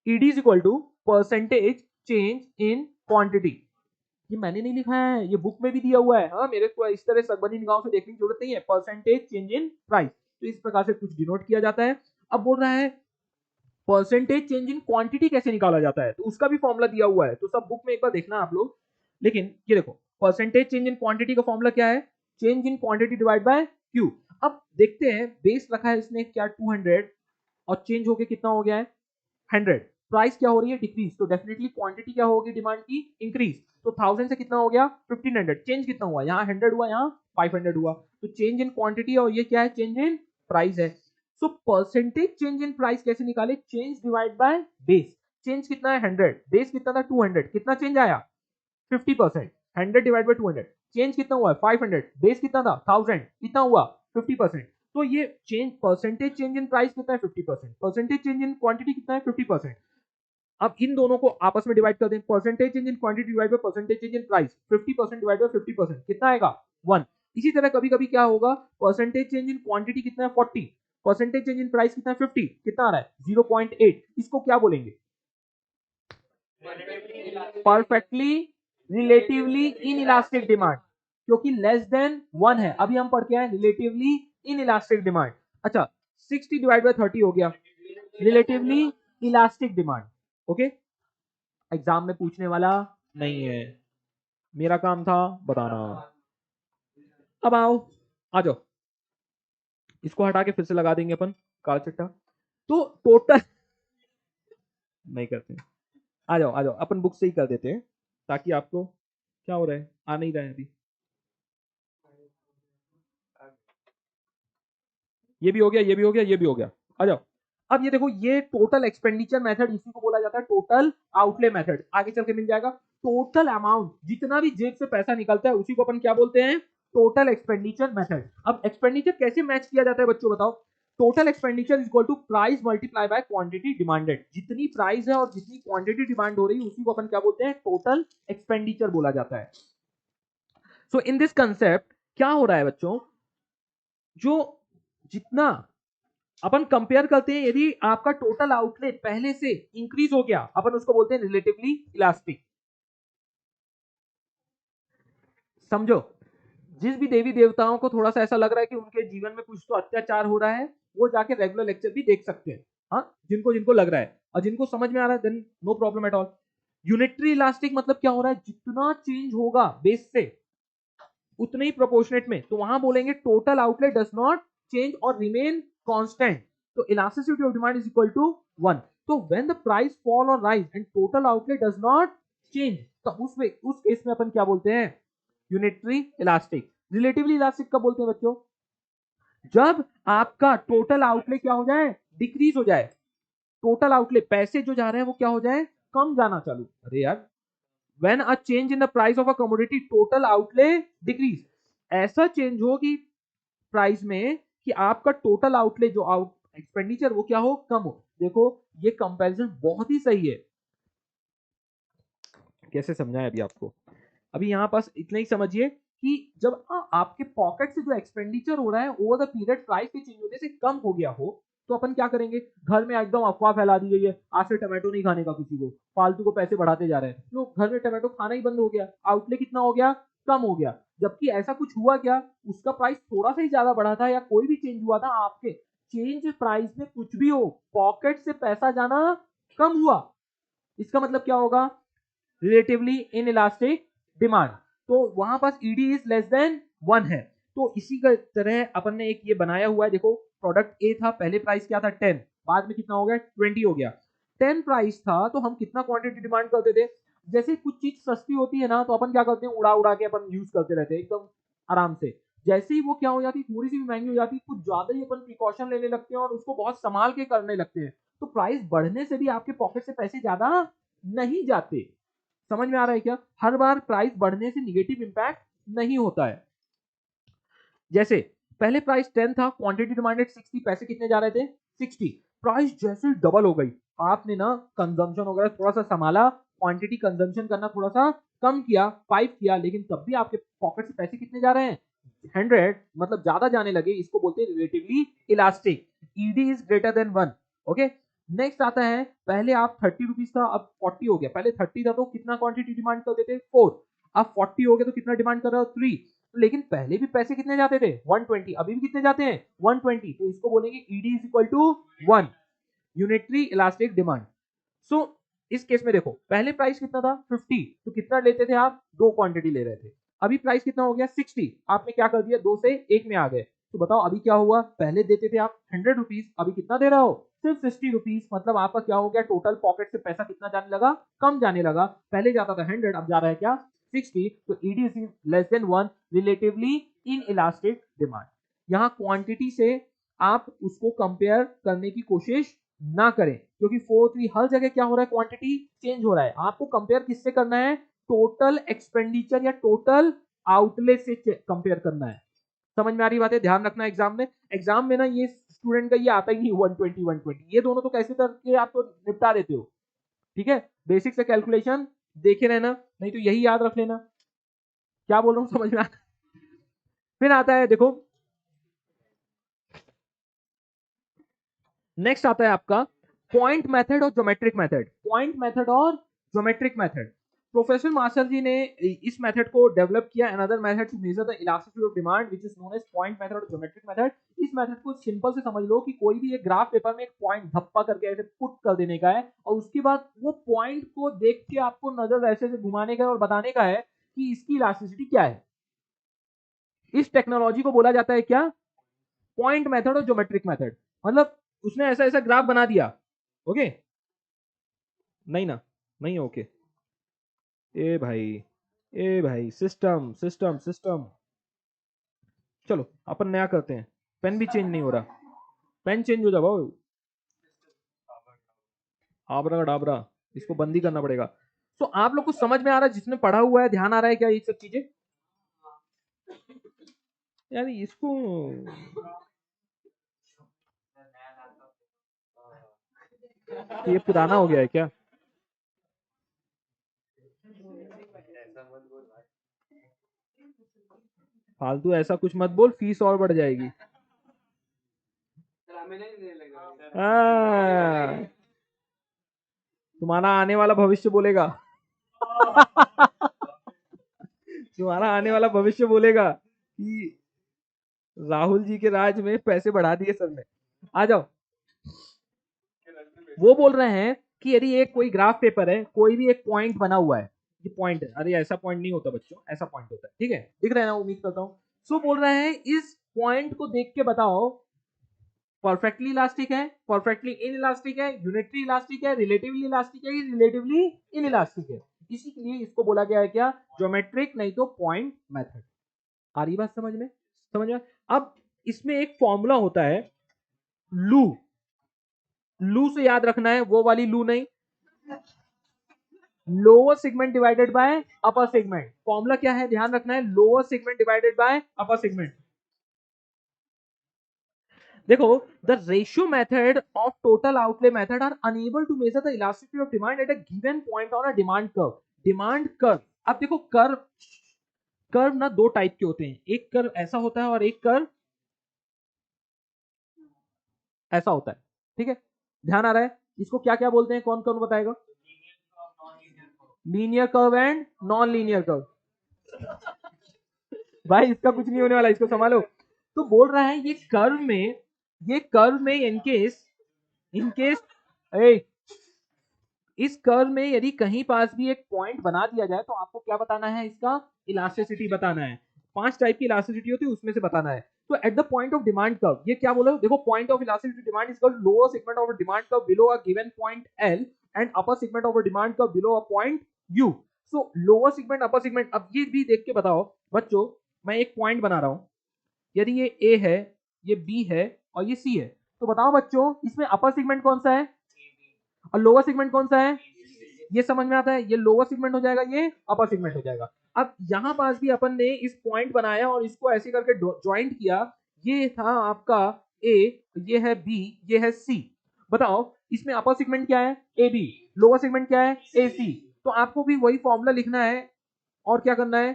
ED is equal to percentage change in quantity. ये मैंने नहीं लिखा है, ये बुक में भी दिया हुआ है। हाँ, मेरे को इस तरह सकबनी निगाहों से देखने की जरूरत नहीं है। परसेंटेज चेंज इन प्राइस, तो इस प्रकार से कुछ डिनोट किया जाता है। अब बोल रहा है परसेंटेज चेंज इन क्वांटिटी कैसे निकाला जाता है, तो उसका भी फॉर्मूला दिया हुआ है। तो सब बुक में एक बार देखना आप लोग। लेकिन ये देखो परसेंटेज चेंज इन क्वांटिटी का फॉर्मूला क्या है? Change in quantity divide by Q. अब देखते हैं, बेस रखा है इसने क्या 200 और चेंज होके कितना हो गया है 100। प्राइस क्या हो रही है? डिक्रीज। तो डेफिनेटली क्वांटिटी क्या होगी डिमांड की? इंक्रीज। तो 1000 से कितना हो गया 1500। चेंज कितना हुआ? यहाँ 100 हुआ, यहाँ 500 हुआ। तो चेंज इन क्वांटिटी और ये क्या है? चेंज इन प्राइस है। So percentage change in price कैसे निकाले? Change divide by base. Change कितना है 100, बेस कितना था 200, कितना चेंज आया 50%। 100 डिवाइड बाय 200, चेंज कितना हुआ 500, बेस कितना था 1000, कितना हुआ 50%। तो ये change percentage change in price कितना है 50%, परसेंटेज चेंज इन क्वांटिटी कितना है 50%। अब इन दोनों को आपस में डिवाइड कर दें, percentage change in quantity divide by percentage change in price, 50% divide by 50% कितना आएगा 1। इसी तरह कभी कभी क्या होगा, परसेंटेज चेंज इन क्वांटिटी कितना है 40, परसेंटेज चेंज इन प्राइस कितना है 50, कितना आ रहा है 0.8। इसको क्या बोलेंगे? Perfectly relatively in elastic demand, क्योंकि लेस देन 1 है। अभी हम पढ़ के आए रिलेटिवली इन इलास्टिक डिमांड। अच्छा 60 डिवाइड बाय 30 हो गया relatively elastic demand. Okay, exam में पूछने वाला नहीं है, मेरा काम था बताना। अब आओ, आ जाओ, इसको हटा के फिर से लगा देंगे अपन काला चिट्टा। तो टोटल नहीं करते, आ जाओ आ जाओ, अपन बुक से ही कर देते हैं ताकि आपको क्या हो रहा है, आ नहीं रहा है अभी। ये भी हो गया, ये भी हो गया, ये भी हो गया। आ जाओ, अब ये देखो, ये टोटल एक्सपेंडिचर मेथड, इसी को बोला जाता है टोटल आउटले मेथड। आगे चल के मिल जाएगा। टोटल अमाउंट, जितना भी जेब से पैसा निकलता है उसी को अपन क्या बोलते हैं? Total expenditure method. अब एक्सपेंडिचर कैसे मैच किया जाता है बच्चों बताओ? Total expenditure is equal to price multiply by quantity demanded. जितनी प्राइस है और जितनी क्वांटिटी डिमांड हो रही है उसी को अपन क्या बोलते हैं? टोटल एक्सपेंडिचर बोला जाता है। सो इन दिस कंसेप्ट क्या हो रहा है बच्चों, जो जितना अपन कंपेयर करते हैं, यदि आपका टोटल आउटले पहले से इंक्रीज हो गया, अपन उसको बोलते हैं रिलेटिवली इलास्टिक। समझो, जिस भी देवी देवताओं को थोड़ा सा ऐसा लग रहा है कि उनके जीवन में कुछ तो अत्याचार हो रहा है, वो जाके रेगुलर लेक्चर भी देख सकते हैं। हाँ, जिनको जिनको लग रहा है और जिनको समझ में आ रहा है then no problem at all. Unitary elastic मतलब क्या हो रहा है? जितना चेंज होगा बेस से उतने ही प्रोपोर्शनेट में, तो वहां बोलेंगे total outlay does not change और रिमेन कांस्टेंट। तो elasticity of demand is equal to 1। तो व्हेन द प्राइस फॉल और rise and total outlay does not change, तो उस केस में अपन क्या बोलते हैं? Unitary elastic. रिलेटिवली इलास्टिक कब बोलते हैं बच्चों? जब आपका टोटल आउटले क्या हो जाए? डिक्रीज हो जाए। टोटल आउटले, पैसे जो जा रहे हैं वो क्या हो जाए? कम जाना चालू। अरे यार, when a change in the price of a commodity total outlay decrease, ऐसा चेंज हो कि प्राइस में कि आपका टोटल आउटले जो एक्सपेंडिचर वो क्या हो? कम हो। देखो ये कंपैरिजन बहुत ही सही है। कैसे समझाएं अभी आपको? अभी यहाँ पास इतना ही समझिए कि जब आपके पॉकेट से जो एक्सपेंडिचर हो रहा है ओवर द पीरियड प्राइस के चेंज होने से कम हो गया हो, तो अपन क्या करेंगे? घर में एकदम अफवाह फैला दी गई है, आज से टमाटो नहीं खाने का किसी को, फालतू को पैसे बढ़ाते जा रहे हैं लोग, घर में टमाटो खाना ही बंद हो गया, आउटले कितना हो गया? कम हो गया। जबकि ऐसा कुछ हुआ क्या, उसका प्राइस थोड़ा सा ही ज्यादा बढ़ा था या कोई भी चेंज हुआ था, आपके चेंज प्राइस में कुछ भी हो, पॉकेट से पैसा जाना कम हुआ, इसका मतलब क्या होगा, रिलेटिवली इन इलास्टिक डिमांड। तो वहां पास ईडी इज लेस देन 1 है। तो इसी का तरह अपन ने एक ये बनाया हुआ है, देखो प्रोडक्ट ए था, पहले प्राइस क्या था 10, बाद में कितना हो गया 20 हो गया। 10 प्राइस था तो हम कितना क्वांटिटी डिमांड करते थे, जैसे कुछ चीज सस्ती होती है ना तो अपन क्या करते हैं, उड़ा उड़ा के अपन यूज करते रहते हैं एकदम आराम से। जैसे ही वो क्या हो जाती, थोड़ी सी भी महंगी हो जाती, कुछ ज्यादा ही अपन प्रिकॉशन लेने लगते हैं और उसको बहुत संभाल के करने लगते हैं, तो प्राइस बढ़ने से भी आपके पॉकेट से पैसे ज्यादा नहीं जाते। समझ में आ रहा है क्या, हर बार प्राइस बढ़ने से निगेटिव इंपैक्ट नहीं होता है। जैसे पहले प्राइस 10 था, क्वांटिटी डिमांडेड 60, पैसे कितने जा रहे थे 60, प्राइस जैसे डबल हो गई, आपने ना कंजम्पशन वगैरह थोड़ा सा संभाला, क्वांटिटी कंजम्पशन करना थोड़ा सा कम किया, 5 किया, लेकिन तब भी आपके पॉकेट से पैसे कितने जा रहे हैं 100, मतलब ज्यादा जाने लगे, इसको बोलते हैं relatively elastic, ED is greater than 1। Okay, next आता है, पहले आप 30 रुपीज था, अब 40 हो गया, पहले 30 था तो कितना क्वांटिटी डिमांड करते थे 4, अब 40 हो गया तो कितना डिमांड कर रहे हो 3, लेकिन पहले भी पैसे कितने जाते थे 120, अभी भी कितने जाते हैं 120, तो इसको बोलेंगे ED is equal to 1, unitary elastic demand. So इस केस में देखो, पहले प्राइस कितना था 50, तो कितना लेते थे आप, 2 क्वांटिटी ले रहे थे, अभी प्राइस कितना हो गया 60, आपने क्या कर दिया 2 से 1 में आ गए, तो बताओ अभी क्या हुआ, पहले देते थे आप 100 रुपीज, अभी कितना दे रहा हो सिर्फ 60 रुपीज, मतलब आपका क्या हो गया, टोटल पॉकेट से पैसा कितना जाने लगा, कम जाने लगा, पहले जाता था 100, अब जा रहा है क्या 60, तो ED is less than 1, relatively in elastic demand. यहाँ क्वांटिटी से आप उसको कंपेयर करने की कोशिश ना करें, क्योंकि 4-3 हर जगह क्या हो रहा है, क्वांटिटी चेंज हो रहा है, आपको कंपेयर किससे करना है, टोटल एक्सपेंडिचर या टोटल आउटले से कंपेयर करना है। समझ में आ रही बात है, ध्यान रखना एग्जाम में ना ये स्टूडेंट का ये आता ही नहीं 120 ये दोनों तो कैसे करके आप तो निपटा देते हो, ठीक है, बेसिक से कैलकुलेशन देखे रहना, नहीं तो यही याद रख लेना, क्या बोल रहा हूँ समझ में आता। फिर आता है देखो, नेक्स्ट आता है आपका पॉइंट मेथड और ज्योमेट्रिक मेथड, पॉइंट मेथड और geometric method. Professor Marshall ji ने इस मेथड को डेवलप किया, another method to measure the elasticity of demand which is known as point method और ज्योमेट्रिक मेथड। इस मेथड को सिंपल से समझ लो कि कोई भी एक ग्राफ पेपर में एक पॉइंट धप्पा करके ऐसे पुट कर देने का है, और उसके बाद वो पॉइंट को देख के आपको नजर ऐसे से घुमाने का और बताने का है कि इसकी इलास्टिसिटी क्या है। इस टेक्नोलॉजी को बोला जाता है क्या, पॉइंट मेथड और ज्योमेट्रिक मेथड। मतलब उसने ऐसा ऐसा ग्राफ बना दिया, ओके, नहीं ना, नहीं ओके, ए भाई, ए भाई, सिस्टम सिस्टम सिस्टम, चलो अपन नया करते हैं, पेन भी चेंज नहीं हो रहा, पेन चेंज हो जाओ, आबरा का डाबरा, इसको बंदी करना पड़ेगा। तो आप लोग को समझ में आ रहा है, जिसने पढ़ा हुआ है ध्यान आ रहा है क्या ये सब चीजें, यार इसको ये पुराना हो गया है क्या, फालतू ऐसा कुछ मत बोल, फीस और बढ़ जाएगी। तुम्हारा आने वाला भविष्य बोलेगा तुम्हारा आने वाला भविष्य बोलेगा कि राहुल जी के राज में पैसे बढ़ा दिए सर ने। आ जाओ, वो बोल रहे हैं कि यदि एक कोई ग्राफ पेपर है, कोई भी एक पॉइंट बना हुआ है, ये पॉइंट है, अरे ऐसा पॉइंट नहीं होता बच्चों, ऐसा पॉइंट होता है, ठीक है, दिख रहा है ना, उम्मीद करता हूँ। सो बोल रहे हैं इस पॉइंट को देख के बताओ परफेक्टली इलास्टिक है, परफेक्टली इन इलास्टिक है, यूनिटरी इलास्टिक है, रिलेटिवली इलास्टिक है, रिलेटिवली इन इलास्टिक है। इसी के लिए इसको बोला गया है क्या, ज्योमेट्रिक नहीं तो पॉइंट मेथड। आ रही बात समझ में, समझ में। अब इसमें एक फॉर्मूला होता है लू, लू से याद रखना है, वो वाली लू नहीं, lower segment divided by upper segment. Formula क्या है ध्यान रखना है, lower segment divided by upper segment. देखो, the ratio method of total outlay method are unable to measure the elasticity of demand at a given point on a demand curve। demand curve, अब देखो कर्व, कर्व ना दो टाइप के होते हैं, एक कर्व ऐसा होता है और एक कर्व ऐसा होता है, ठीक है, ध्यान आ रहा है, इसको क्या क्या बोलते हैं, कौन कौन बताएगा, linear curve and non linear curve. भाई इसका कुछ नहीं होने वाला, इसको संभालो। तो बोल रहा है ये कर्व में इनकेस इस कर्व में यदि कहीं पास भी एक पॉइंट बना दिया जाए तो आपको क्या बताना है, इसका इलास्टिसिटी बताना है। 5 टाइप की इलास्टिसिटी होती है, उसमें से बताना है। तो at the point of demand curve, ये क्या बोला, देखो point of elasticity demand is called lower segment of demand curve below a given point L and upper segment of demand curve below a point you. So lower segment upper segment, अब ये भी देख के बताओ बच्चों, मैं एक पॉइंट बना रहा हूं, यदि ये ए है, ये बी है और ये सी है, तो बताओ बच्चों इसमें अपर सेगमेंट कौन सा है और लोअर सेगमेंट कौन सा है। ये समझ में आता है, ये लोअर सेगमेंट हो जाएगा, ये अपर सेगमेंट हो जाएगा। अब यहां पास भी अपन ने इस पॉइंट बनाया और इसको ऐसे करके ज्वाइंट किया, ये था आपका ए, ये है बी, ये है सी। बताओ इसमें अपर सेगमेंट क्या है, ए बी, लोअर सेगमेंट क्या है, ए सी। तो आपको भी वही फॉर्मूला लिखना है और क्या करना है,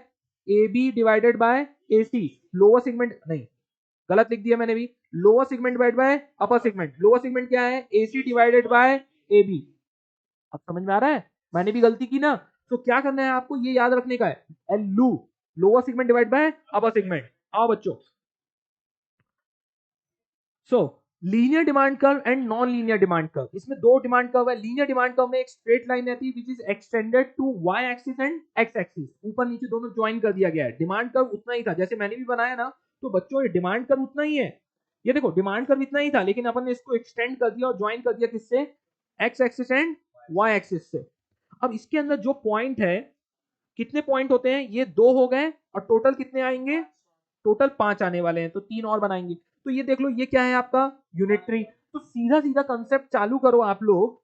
A B divided by A C, lower segment नहीं, गलत लिख दिया मैंने भी, lower segment divide by upper segment, lower segment क्या है, A C divided by A B. अब समझ में आ रहा है, मैंने भी गलती की ना। तो क्या करना है आपको, ये याद रखने का है, एल लू, lower segment divide by upper segment. आओ बच्चों, so linear demand curve and non linear demand curve, इसमें दो डिमांड कर्व है। लीनियर डिमांड कर्व में एक स्ट्रेट लाइन रहती है which is extended to Y axis and X axis, ऊपर नीचे दोनों ज्वाइन कर दिया गया है। डिमांड कर्व उतना ही था जैसे मैंने भी बनाया ना, तो बच्चों ये डिमांड कर्व उतना ही है, ये देखो डिमांड कर्व इतना ही था, लेकिन अपन ने इसको एक्सटेंड कर दिया और ज्वाइन कर दिया किससे, X axis and Y axis से। अब इसके अंदर जो पॉइंट है, कितने पॉइंट होते हैं, ये 2 हो गए और टोटल कितने आएंगे, टोटल 5 आने वाले हैं, तो 3 और बनाएंगे। तो ये देख लो, ये क्या है आपका यूनिटरी। तो सीधा सीधा कंसेप्ट चालू करो आप लोग,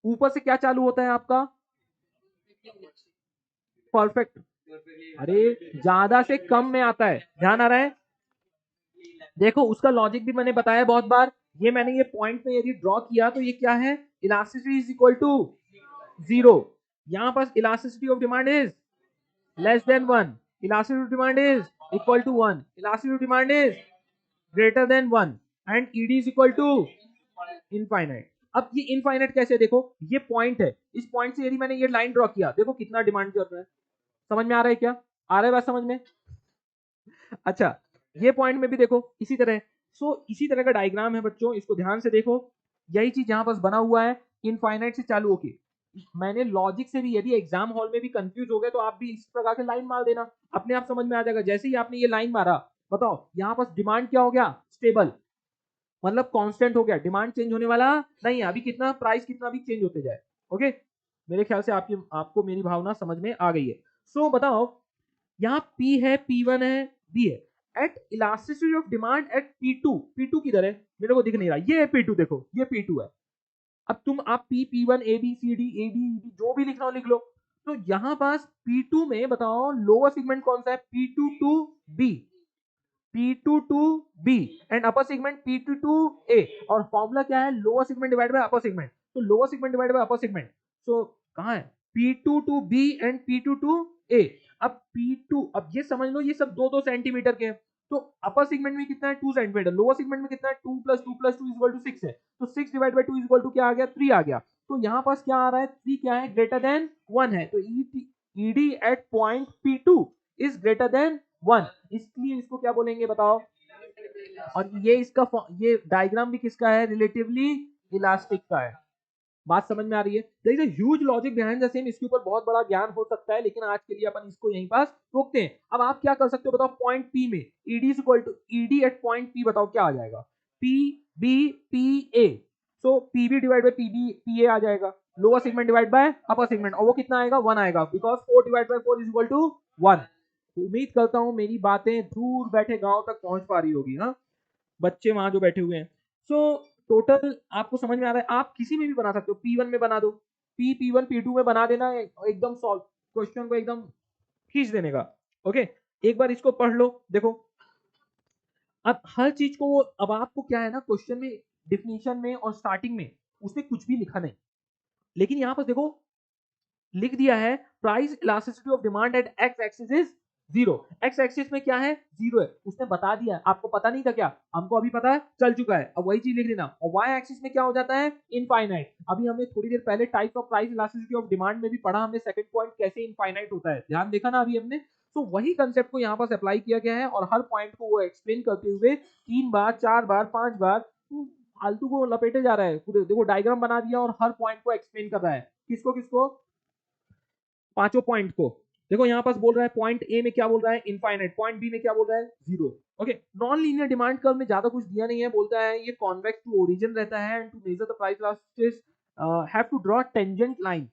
ऊपर से क्या चालू होता है आपका, परफेक्ट। अरे ज्यादा से कम में आता है, ध्यान आ रहा है। देखो उसका लॉजिक भी मैंने बताया बहुत बार, ये मैंने ये पॉइंट में यदि ड्रॉ किया तो ये क्या है, इलास्टिसिटी इज इक्वल टू 0। यहां पास elasticity of demand is less than 1, elasticity of demand is equal to 1, elasticity of demand is greater than 1 and ed is equal to infinite। अब ये इनफाइनाइट कैसे, देखो ये पॉइंट है, इस पॉइंट से यदि मैंने ये लाइन ड्रॉ किया, देखो कितना डिमांड कर रहा है, समझ में आ रहा है क्या, आ रहा है बात समझ में। अच्छा ये पॉइंट में भी देखो इसी तरह, सो इसी तरह का डायग्राम है बच्चों, इसको ध्यान से देखो, यही चीज यहाँ पास बना हुआ है, इनफाइनाइट से चालू होके। मैंने लॉजिक से भी, यदि एग्जाम हॉल में भी कंफ्यूज हो गए तो आप भी इस प्रकार के लाइन मार देना, अपने आप समझ में आ जाएगा। जैसे ही आपने ये लाइन मारा, बताओ यहाँ पास डिमांड क्या हो गया, स्टेबल, मतलब कांस्टेंट हो गया, डिमांड चेंज होने वाला नहीं है, अभी कितना प्राइस कितना भी चेंज होते जाए। ओके, मेरे ख्याल से आपको मेरी भावना समझ में आ गई है। सो बताओ यहाँ P है, P1 है, B है, at elasticity of demand at P2 किधर है, मेरे को दिख नहीं रहा, ये है P2, देखो ये P2 है। अब तुम आप P1 A B C D A D E B जो भी लिखना हो लिख लो। तो यहाँ पास P2 में बताओ लोअर सेगमेंट कौन सा है, P2 to B, P2 to B and upper segment P2 to A। और फॉर्मूला क्या है, lower segment divide by upper segment, तो lower segment divide by upper segment, so कहाँ है, P2 to B and P2 to A। अब P2, अब ये समझ लो ये सब 2-2 सेंटीमीटर के हैं, तो अपर सेगमेंट में कितना है 2 सेंटीमीटर, लोअर सेगमेंट में कितना है 2 + 2 + 2 इक्वल टू 6 है, तो 6 डिवाइड बाय 2 इक्वल टू क्या आ गया, 3 आ गया। तो यहाँ पास क्या आ रहा है, 3 क्या है, ग्रेटर देन 1 है, तो ED at point P2 is greater than 1, इसलिए इसको क्या बोलेंगे बताओ। और ये ये डायग्राम भी किसका है, रिलेटिवली इलास्टिक का है। बात समझ में आ रही है, there is a huge logic behind the same, इसके ऊपर बहुत बड़ा ज्ञान हो सकता है, लेकिन आज के लिए अपन इसको यहीं पास रोकते हैं। अब आप क्या कर सकते हो बताओ, पॉइंट P में ED is equal to ED at point P, बताओ क्या आ जाएगा, P B P A, so PB divide by PB PA आ जाएगा, lower segment divide by upper segment, और वो कितना आएगा 1 आएगा, because 4 divide by 4 is equal to 1। उम्मीद करता हूं मेरी बातें दूर बैठे गांव तक पहुंच पा रही होगी, हाँ बच्चे वहां जो बैठे हुए हैं। सो टोटल आपको समझ में आ रहा है, आप किसी में भी बना सकते हो, P1 में बना दो, P1 P2 में बना देना, एकदम सॉल्व क्वेश्चन को एकदम खींच देने का। ओके, एक बार इसको पढ़ लो, देखो अब हर चीज को, अब आपको क्या है ना, क्वेश्चन में डिफिनीशन में और स्टार्टिंग में उसने कुछ भी लिखा नहीं, लेकिन यहाँ पर देखो लिख दिया है price elasticity of demand eight x axis is 0, x axis में क्या है 0 है, उसने बता दिया, आपको पता नहीं था क्या, हमको अभी पता चल चुका है, अब वही चीज लिख देना। और वाई एक्सिस में क्या हो जाता है, इनफाइनाइट। अभी हमने थोड़ी देर पहले type of price elasticity of demand में भी पढ़ा हमने, सेकंड पॉइंट कैसे इनफाइनाइट होता है, ध्यान देखा ना अभी हमने। तो वही कंसेप्ट को यहाँ पास अप्लाई किया गया है और हर पॉइंट को वो एक्सप्लेन करते हुए 3 बार 4 बार 5 बार फालतू को लपेटे जा रहा है पूरे। देखो डायग्राम बना दिया और हर पॉइंट को एक्सप्लेन कर रहा है। किसको किसको? पांचों पॉइंट को। देखो यहाँ पास बोल रहा है पॉइंट ए में क्या बोल रहा है, इनफाइनाइट। पॉइंट बी में क्या बोल रहा है, zero. Okay, non linear demand curve में ज्यादा कुछ दिया नहीं है, बोलता है ये कॉन्वेक्स टू ओरिजिन रहता है and to measure the price elasticity have to draw tangent line.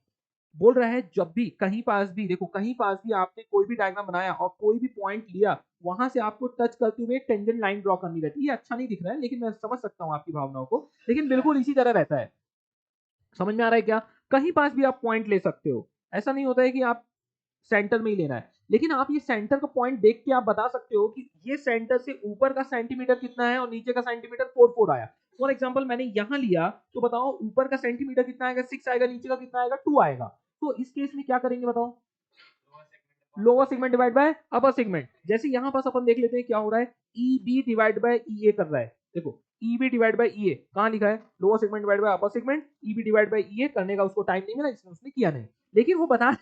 बोल रहा है जब भी कहीं पास भी, देखो कहीं पास भी आपने कोई भी डायग्राम बनाया और कोई भी पॉइंट लिया, वहां से आपको टच करते हुए टेंजेंट लाइन ड्रॉ करनी रहती है। ये अच्छा नहीं दिख रहा है लेकिन मैं समझ सकता हूँ आपकी भावनाओं को, लेकिन बिल्कुल इसी तरह रहता है। समझ में आ रहा है क्या? कहीं पास भी आप पॉइंट ले सकते हो, ऐसा नहीं होता है कि आप सेंटर में ही लेना है, लेकिन आप ये सेंटर का पॉइंट देख के आप बता सकते हो कि ये सेंटर से ऊपर का सेंटीमीटर कितना है और नीचे का सेंटीमीटर 4 आया। फॉर एग्जांपल मैंने यहां लिया तो बताओ ऊपर का सेंटीमीटर कितना आएगा, 6 आएगा, नीचे का कितना आएगा, 2 आएगा। तो इस केस में क्या करेंगे बताओ, lower segment divide by upper segment. जैसे यहां पास अपन देख लेते हैं क्या हो रहा है, E B divide by E A कर रहा है। देखो E B divide by E A कहां लिखा है, lower segment divide by upper segment. E B divide by E A करने का उसको टाइम नहीं मिला इसलिए उसने किया नहीं, लेकिन वो बता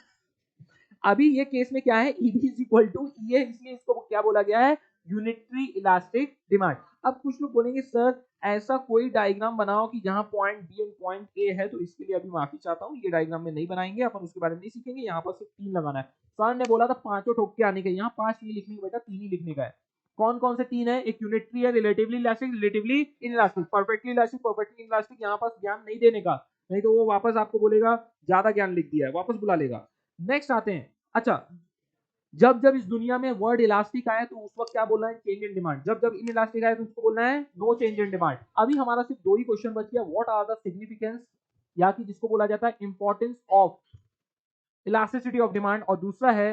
अभी ये केस में क्या है, E B is equal to E A, इसलिए इसको क्या बोला गया है, यूनिटरी इलास्टिक डिमांड। अब कुछ लोग बोलेंगे सर ऐसा कोई डायग्राम बनाओ कि जहां point B and point A है, तो इसके लिए अभी माफी चाहता हूं, ये डायग्राम में नहीं बनाएंगे अपन, उसके बारे में नहीं सीखेंगे। यहाँ पर सिर्फ 3 लगाना है। सर ने बोला था पांचों ठोक के आने के, यहाँ 5 नहीं लिखने का बेटा, 3 ही लिखने का है। कौन कौन से 3 है, एक यूनिटरी है, relatively elastic, relatively inelastic, perfectly elastic, perfectly inelastic. यहाँ पास ज्ञान नहीं देने का, नहीं तो वो वापस आपको बोलेगा ज्यादा ज्ञान लिख दिया है, वापस बुला लेगा। नेक्स्ट आते हैं, अच्छा जब जब इस दुनिया में वर्ड इलास्टिक आया तो उस वक्त क्या बोलना है, चेंज इन डिमांड। जब जब इन इलास्टिक आया तो उसको बोलना है नो चेंज इन डिमांड। अभी हमारा सिर्फ 2 ही क्वेश्चन बच गया, व्हाट आर द सिग्निफिकेंस, या कि जिसको बोला जाता है importance of elasticity of demand, और दूसरा है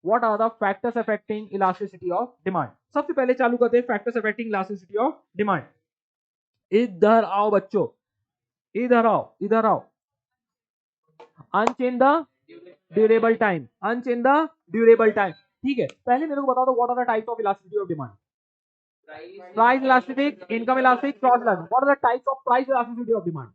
what are the factors affecting elasticity of demand. सबसे पहले चालू करते हैं factors affecting elasticity of demand. इधर आओ बच्चों, इधर आओ, इधर आओ। Unchain the durable time, unchain the durable time. ठीक है, पहले मेरे को बता दो what are the types of elasticity of demand. Price elastic, income elastic, cross elastic. What are the types of price elasticity of demand?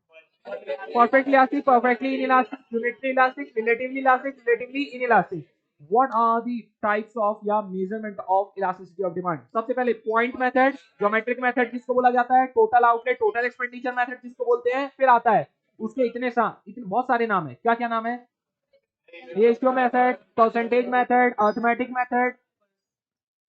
Perfectly elastic, perfectly inelastic, unitary elastic, relatively elastic, relatively inelastic. What are the types of या measurement of elasticity of demand? सबसे पहले point method, geometric method जिसको बोला जाता है, total outlet, total expenditure method जिसको बोलते हैं, फिर आता है उसके इतने बहुत सारे नाम है। क्या क्या नाम है, ratio method, percentage method, arithmetic method.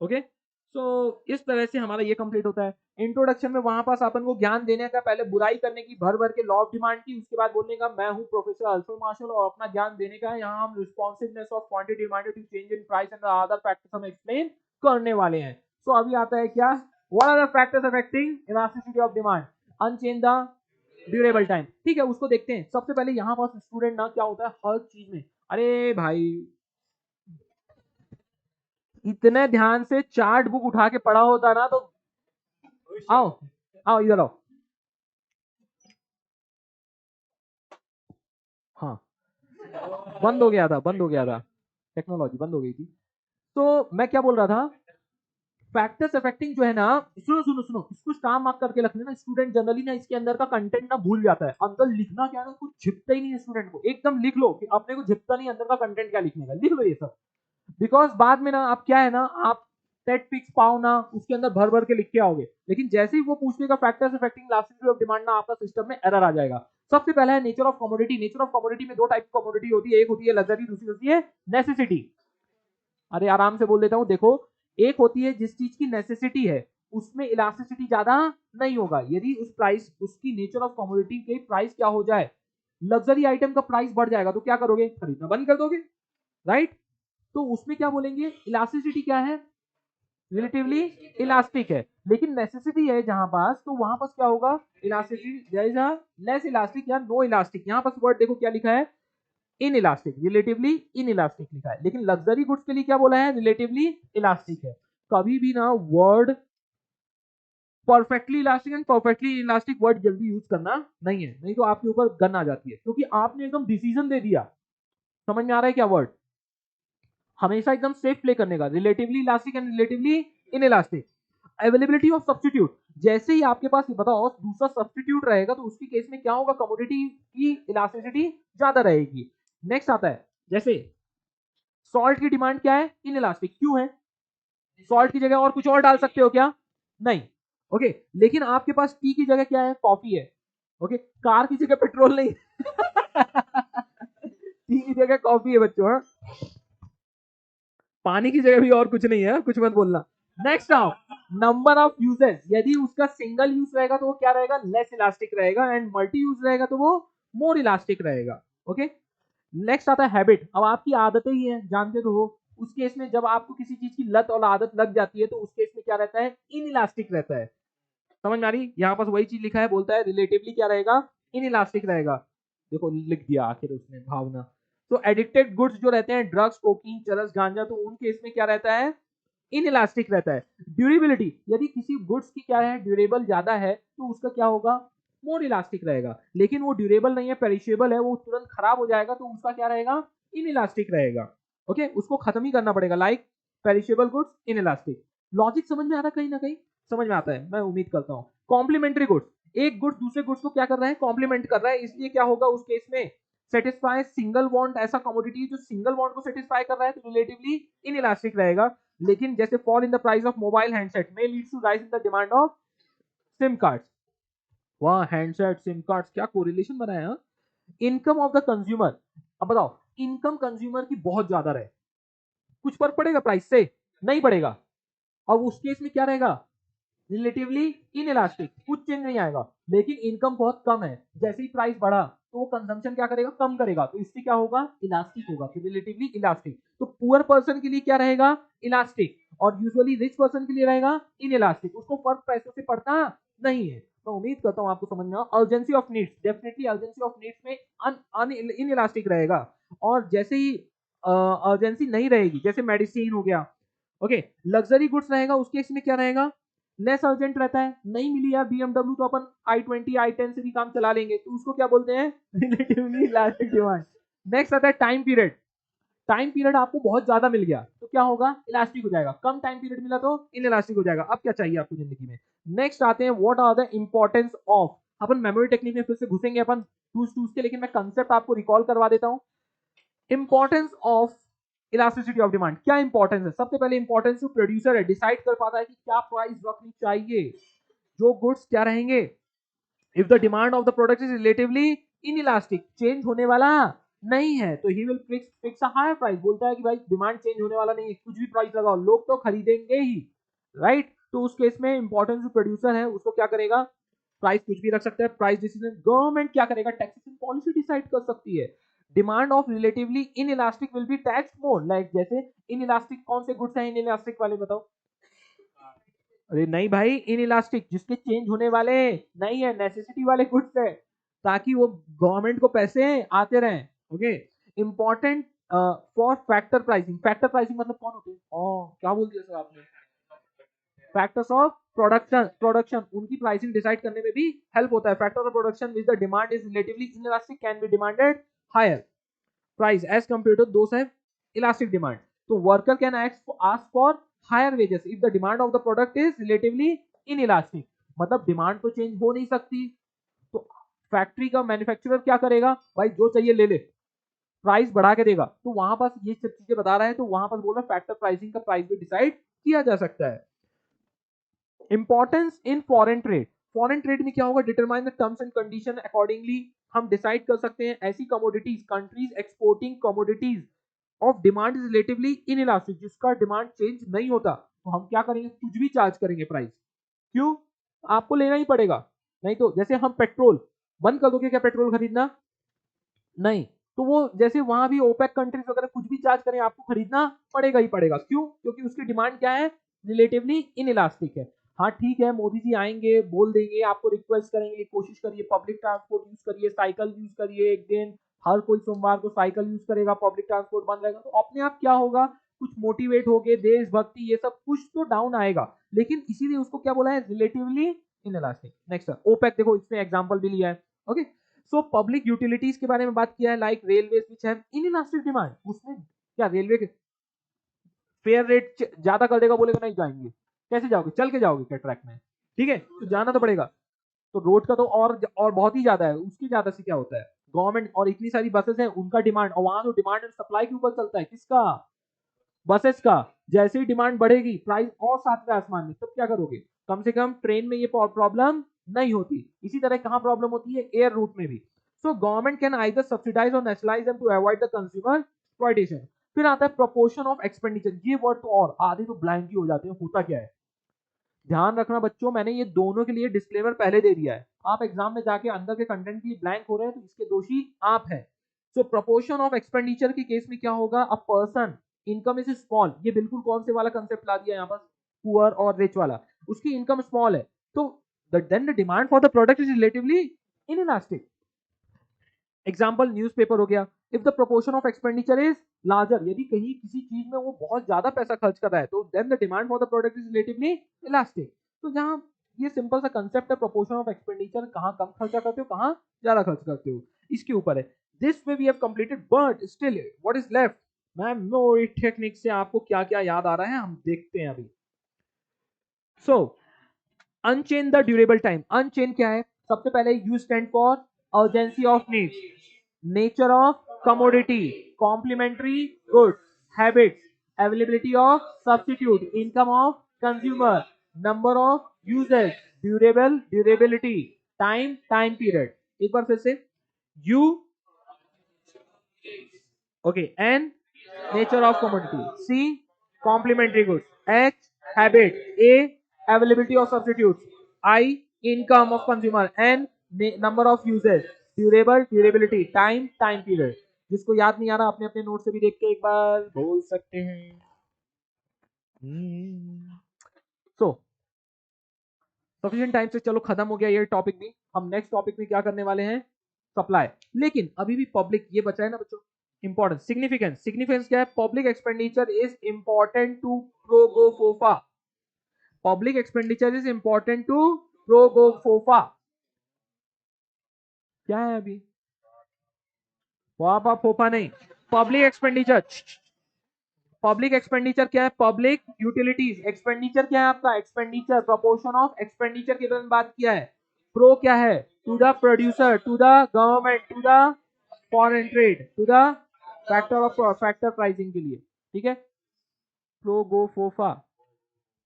Okay, so इस तरह से हमारा ये कंप्लीट होता है। इंट्रोडक्शन में वहां पास अपन को ज्ञान देने का, पहले बुराई करने की, भर भर के लॉ ऑफ डिमांड की, उसके बाद बोलने का मैं हूं प्रोफेसर अल्फा मार्शल और अपना ज्ञान देने का है। यहाँ हम responsiveness of quantity demand to change in price and other factors हम एक्सप्लेन करने वाले हैं। सो अभी आता है क्या, what are the factors affecting elasticity of demand, unchange the durable time. ठीक है, उसको देखते हैं। सबसे पहले यहाँ पास स्टूडेंट ना क्या होता है हर चीज में, अरे भाई इतने ध्यान से चार्ट बुक उठा के पढ़ा होता ना तो, आओ आओ इधर आओ। हाँ, बंद हो गया था, बंद हो गया था, टेक्नोलॉजी बंद हो गई थी। तो मैं क्या बोल रहा था, फैक्टर्स अफेक्टिंग जो है ना, सुनो सुनो सुनो, इसको स्टार मार्क करके रख लेना। स्टूडेंट जनरली ना इसके अंदर का कंटेंट ना भूल जाता है, अंदर लिखना क्या है ना, कुछ झिपता ही नहीं है स्टूडेंट को। एकदम लिख लो कि अपने को झिपता नहीं अंदर का कंटेंट क्या लिखने का, लिख लो ये सब। बिकॉज बाद में ना आप क्या है ना, आप टेट पिक्स पाओ ना, उसके अंदर भर भर के लिख के आओगे, लेकिन जैसे ही वो पूछेगा factors affecting elasticity of demand ना, आपका सिस्टम में एरर आ जाएगा। सबसे पहला है nature of commodity. Nature of commodity में 2 टाइप की कमोडिटी होती है, एक होती है लग्जरी, दूसरी होती है नेसेसिटी। अरे आराम से बोल देता हूं, देखो एक होती है जिस चीज की नेसेसिटी है उसमें इलास्टिसिटी ज्यादा नहीं होगा। यदि उस प्राइस, उसकी नेचर ऑफ कमोडिटी के प्राइस क्या हो जाए, लग्जरी आइटम का प्राइस बढ़ जाएगा, तो क्या करोगे, खरीदना बंद कर दोगे, राइट। तो उसमें क्या बोलेंगे, इलास्टिसिटी क्या है, रिलेटिवली इलास्टिक है। लेकिन नेसेसिटी है जहां पास, तो वहां पास क्या होगा, इलास्टिसिटी लेस इलास्टिक या नो इलास्टिक। यहां पास वर्ड देखो क्या लिखा है, in elastic, relatively in elastic लिखा है। लेकिन लग्जरी गुड्स के लिए क्या बोला है, रिलेटिवली इलास्टिक है। कभी भी ना word perfectly elastic and perfectly elastic word जल्दी यूज करना नहीं है, नहीं तो आपके ऊपर गन आ जाती है, क्योंकि आपने एकदम डिसीजन दे दिया। समझ में आ रहा है क्या वर्ड, हमेशा एकदम सेफ प्ले करने का, relatively elastic and relatively inelastic. Availability of substitute, जैसे ही आपके पास बताओ दूसरा सब्स्टिट्यूट रहेगा तो उसकी केस में क्या होगा, कमोडिटी की इलास्टिसिटी ज्यादा रहेगी। नेक्स्ट आता है जैसे सॉल्ट की डिमांड क्या है? इनइलास्टिक। क्यों है? सॉल्ट की जगह और कुछ और डाल सकते हो क्या? नहीं। ओके, लेकिन आपके पास टी की जगह क्या है? कॉफी है। ओके, कार की जगह पेट्रोल नहीं टी की जगह कॉफी है बच्चों। हाँ? पानी की जगह भी और कुछ नहीं है, कुछ मत बोलना। नेक्स्ट आओ, नंबर ऑफ यूजेस। यदि उसका सिंगल यूज रहेगा तो वो क्या रहेगा? लेस इलास्टिक रहेगा, एंड मल्टी यूज रहेगा तो वो मोर इलास्टिक रहेगा। ओके, नेक्स्ट आता है हैबिट। अब आपकी आदतें ही हैं, जानते तो हो। उस केस में जब आपको किसी चीज की लत और आदत लग जाती है तो उस केस में क्या रहता है? इनइलास्टिक रहता है। समझ में आ रही? यहाँ पर वही चीज लिखा है, बोलता है रिलेटिवली क्या रहेगा? इनइलास्टिक रहेगा। देखो लिख दिया आखिर उसने, भावना। तो एडिक्टेड गुड्स जो रहते हैं, ड्रग्स, कोकीन, चरस, गांजा, तो उन केस में क्या रहता है? इनइलास्टिक रहता है। ड्यूरेबिलिटी, यदि किसी गुड्स की क्या है? ड्यूरेबल ज्यादा है तो उसका क्या होगा? मोर इलास्टिक रहेगा। लेकिन वो ड्यूरेबल नहीं है, पेरिशेबल है, वो तुरंत खराब हो जाएगा तो उसका क्या रहेगा? इनइलास्टिक रहेगा। ओके, उसको खत्म ही करना पड़ेगा। Like perishable goods, inelastic. Logic समझ में आ रहा कहीं ना कहीं? समझ में आता है, मैं उम्मीद करता हूँ। कॉम्प्लीमेंट्री गुड्स, एक गुड्स दूसरे गुड्स को क्या कर रहा है? कॉम्प्लीमेंट कर रहा है, इसलिए क्या होगा उस केस में? Satisfy single bond. ऐसा कमोडिटी जो सिंगल बॉन्ड को सेटिस्फाई कर रहा है तो रिलेटिवली इनइलास्टिक रहेगा। लेकिन जैसे fall in the price of mobile handset में leads to rise in the demand of SIM cards. वाह, हैंडसेट सिम कार्ड्स, क्या कोरिलेशन बनाया। Income of the consumer. अब बताओ, इनकम कंज्यूमर की बहुत ज्यादा रहे, कुछ फर्क पड़ेगा प्राइस से? नहीं पड़ेगा। अब उस केस में क्या रहेगा? रिलेटिवली इनइलास्टिक, कुछ चेंज नहीं आएगा। लेकिन इनकम बहुत कम है, जैसे ही प्राइस बढ़ा तो वो कंजम्पशन क्या करेगा? कम करेगा, तो इससे क्या होगा? इलास्टिक होगा, तो रिलेटिवली इलास्टिक। तो पुअर पर्सन के लिए क्या रहेगा? इलास्टिक। और यूजुअली रिच पर्सन के लिए रहेगा इनइलास्टिक। उसको फर्क पैसों से पड़ता नहीं है। तो उम्मीद करता हूं आपको समझ में आया। Urgency of needs, definitely urgency of needs में इनइलास्टिक रहेगा। और जैसे ही अर्जेंसी नहीं रहेगी, जैसे मेडिसिन हो गया। ओके, लग्जरी गुड्स रहेगा, उसके इसमें क्या रहेगा? लेस अर्जेंट रहता है। नहीं मिली यार BMW तो अपन i20 i10 से भी काम चला लेंगे, तो उसको क्या बोलते हैं? Relatively elastic demand. नेक्स्ट आता है टाइम पीरियड। टाइम पीरियड आपको बहुत ज्यादा मिल गया तो क्या होगा? इलास्टिक हो जाएगा। कम टाइम पीरियड मिला तो इनइलास्टिक हो जाएगा। अब क्या चाहिए आपको जिंदगी में? नेक्स्ट आते हैं what are the importance of. अपन मेमोरी टेक्निक में फिर से घुसेंगे अपन टूस टूस के, लेकिन मैं कंसेप्ट आपको रिकॉल करवा देता हूं। Importance of elasticity of demand. क्या इंपॉर्टेंस है? सबसे पहले इंपॉर्टेंस जो प्रोड्यूसर है डिसाइड कर पाता है कि क्या प्राइस रखनी चाहिए। जो गुड्स क्या रहेंगे? If the demand of the product is relatively inelastic, change होने वाला नहीं है, तो he will fix a higher price. बोलता है कि भाई डिमांड चेंज होने वाला नहीं है, कुछ भी प्राइस लगाओ, लोग तो खरीदेंगे ही। राइट? तो उस केस में इंपॉर्टेंस जो प्रोड्यूसर है उसको क्या करेगा? प्राइस कुछ भी रख सकता है। प्राइस डिसीजन गवर्नमेंट क्या करेगा? टैक्सेशन पॉलिसी डिसाइड कर सकती है। Demand of relatively inelastic will be tax more. Like जैसे इनइलास्टिक कौन से गुड्स हैं इनइलास्टिक वाले, बताओ? अरे नहीं भाई, इन इलास्टिक जिसके चेंज होने वाले नहीं है, नेसेसिटी वाले गुड्स है, ताकि वो गवर्नमेंट को पैसे आते रहें। Okay, important for factor pricing. Factor pricing मतलब कौन होते हैं? क्या बोल दिया सर आपने? फैक्टर्स ऑफ प्रोडक्शन, उनकी प्राइसिंग डिसाइड करने में भी हेल्प होता है। Factor of production which the demand is relatively inelastic can be demanded higher price as compared to those have elastic demand. So worker can ask for higher wages if the demand of the product is relatively inelastic. मतलब डिमांड तो चेंज हो नहीं सकती, तो फैक्ट्री का मैन्युफैक्चरर क्या करेगा? भाई जो चाहिए ले ले, प्राइस बढ़ा के देगा। तो वहां पर ये सब चीजें बता रहा है, तो वहां पर बोल रहा है फैक्टर प्राइसिंग का प्राइस भी डिसाइड किया जा सकता है। Importance in foreign trade. Foreign trade में क्या होगा? Determine the terms and condition accordingly. हम डिसाइड कर सकते हैं ऐसी commodities, countries exporting commodities of demand is relatively inelastic, जिसका डिमांड चेंज नहीं होता, तो हम क्या करेंगे? कुछ भी चार्ज करेंगे प्राइस। क्यों? आपको लेना ही पड़ेगा, नहीं तो जैसे हम पेट्रोल बंद कर दोगे क्या पेट्रोल खरीदना? नहीं। तो वो जैसे वहां भी ओपेक कंट्रीज वगैरह कुछ भी चार्ज करें, आपको खरीदना पड़ेगा ही पड़ेगा। क्यों? क्योंकि उसकी डिमांड क्या है? रिलेटिवली इनइलास्टिक है। हाँ ठीक है, मोदी जी आएंगे, बोल देंगे, आपको रिक्वेस्ट करेंगे, कोशिश करिए पब्लिक ट्रांसपोर्ट यूज करिए, साइकिल यूज करिए, एक दिन हर कोई सोमवार को साइकिल यूज करेगा, पब्लिक ट्रांसपोर्ट बंद रहेगा, तो अपने आप क्या होगा? कुछ मोटिवेट हो गए, देशभक्ति ये सब कुछ तो डाउन आएगा। लेकिन इसीलिए उसको क्या बोला है? Relatively inelastic. नेक्स्ट ओपेक, देखो इसमें एग्जांपल भी लिया है। ओके, सो पब्लिक यूटिलिटीज के बारे में बात किया है, like railway which have inelastic demand. उसमें क्या रेलवे के फेयर रेट ज्यादा कर देगा, बोलेगा नहीं जाएंगे? कैसे जाओगे? चल के जाओगे क्या ट्रैक में? ठीक है, तो जाना तो पड़ेगा। तो रोड का तो और बहुत ही ज्यादा है, उसकी ज्यादा से क्या होता है? गवर्नमेंट और इतनी सारी बसेस हैं, उनका डिमांड, और वहां तो डिमांड एंड सप्लाई के ऊपर चलता है, किसका? बसेस का जैसे ही डिमांड बढ़ेगी प्राइस और सातवें आसमान में, तब क्या करोगे? कम से कम ट्रेन में ये प्रॉब्लम नहीं होती। इसी तरह कहां प्रॉब्लम होती है? एयर रूट में भी। So government can either subsidise और nationalise them to avoid the consumer exploitation. फिर आता है प्रोपोर्शन ऑफ एक्सपेंडिचर। ये वर्ड तो और आधे तो ब्लैंक ही हो जाते हैं, होता क्या है? ध्यान रखना बच्चों, मैंने ये दोनों के लिए डिस्क्लेमर पहले दे दिया है। आप एग्जाम में जाके अंदर के कंटेंट के लिए ब्लैंक हो रहे हैं तो इसके दोषी आप हैं। सो प्रोपोर्शन ऑफ एक्सपेंडिचर के केस में क्या होगा? A person income is small, ये बिल्कुल कौन से वाला कंसेप्ट ला दिया यहाँ पर, पुअर और रिच वाला, उसकी इनकम स्मॉल है तो then the demand for the product is relatively inelastic. Example newspaper हो गया। If the proportion of expenditure is larger, यदि कहीं किसी चीज में वो बहुत ज्यादा पैसा खर्च कर रहा है तो then the demand for the product is relatively elastic. तो जहां ये सिंपल सा कंसेप्ट है, प्रोपोर्शन ऑफ एक्सपेंडिचर, कहां कम खर्चा करते हो कहां ज्यादा खर्च करते हो, इसके ऊपर है। This way we have completed, but still what is left? Ma'am memory technique से आपको क्या क्या याद आ रहा है हम देखते हैं अभी। So unchain the durable time. Unchain क्या है? सबसे पहले you stand for urgency of needs, nature of commodity, complementary goods, habits, availability of substitute, income of consumer, number of users, durability, time period। एक बार फिर से, U, okay, N, nature of commodity, C, complementary goods, H, habit, A, availability of substitutes, I, income of consumer, N, number of users, durability, time period। जिसको याद नहीं आ रहा अपने अपने नोट से भी देख के एक बार बोल सकते हैं। सो सफिशिएंट टाइम से चलो खत्म हो गया ये टॉपिक भी। हम नेक्स्ट टॉपिक में क्या करने वाले हैं? सप्लाई। लेकिन अभी भी पब्लिक ये बचा है ना बच्चों, इंपॉर्टेंट। सिग्निफिकेंस क्या है? Public expenditure is important to प्रोगोफोफा। Public expenditure is important to progofofa. क्या है अभी? वापा फोफा नहीं, पब्लिक एक्सपेंडिचर। पब्लिक एक्सपेंडिचर क्या है? Public utilities. एक्सपेंडिचर क्या है आपका? एक्सपेंडिचर, प्रोपोर्शन ऑफ एक्सपेंडिचर के बारे में बात किया है। प्रो क्या है? To the producer, to the government, to the foreign trade, to the factor pricing के लिए। ठीक है, progofofa.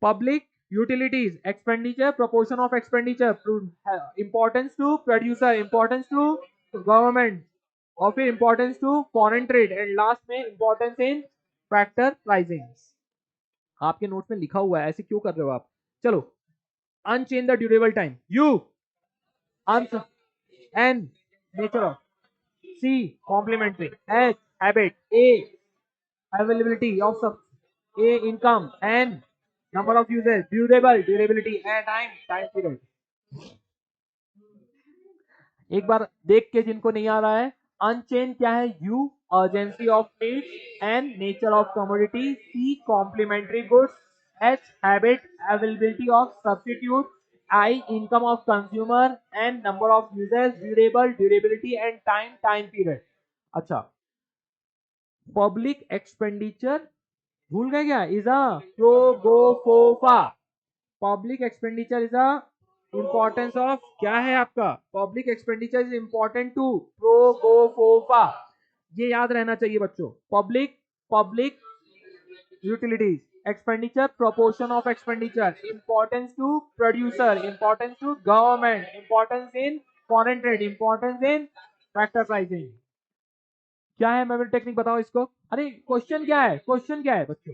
Public utilities, expenditure, proportion of expenditure, importance to producer, importance to government, और फिर importance to foreign trade, and last में इंपॉर्टेंस इन फैक्टर प्राइसिंग। आपके नोट में लिखा हुआ है, ऐसे क्यों कर रहे हो आप? चलो, unchain the durable time. U, N, nature of, C, complementary, H, habit, A, availability of sub, A, income, N, number of users, durability, and time period। एक बार देख के जिनको नहीं आ रहा है, अनचेन क्या है? U, urgency of needs, N, nature of commodity, C, complementary goods, H, habit, availability of substitute, I, income of consumer, N, number of users, durability, and time period। अच्छा, पब्लिक एक्सपेंडिचर भूल गए क्या? Is a progofofa. Public expenditure is a importance of, क्या है आपका? Public expenditure is important to progofofa. ये याद रहना चाहिए बच्चों। Public utilities, expenditure, proportion of expenditure, importance to producer, importance to government, importance in foreign trade, importance in factor pricing. क्या है मेमोरी टेक्निक? बताओ इसको। अरे क्वेश्चन क्या है? क्वेश्चन क्या है बच्चों?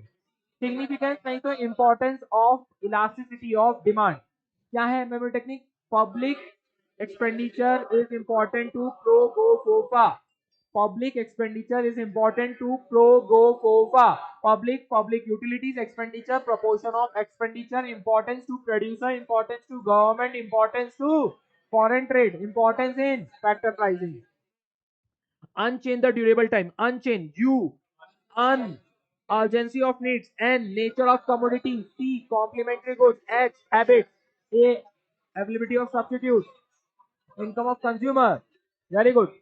सिग्निफिकेंस नहीं तो importance of elasticity of demand. क्या है memory technique? Public expenditure is important to प्रोगोफोफा। Public expenditure is important to प्रोगोफोफा। Public utilities, expenditure, proportion of expenditure, importance to producer, importance to government, importance to foreign trade, importance in factor pricing. Unchain the durable time. Unchain. U, un, urgency of needs. N, nature of commodity. C, complementary goods. H, habits. A, availability of substitutes. Income of consumer. Very good.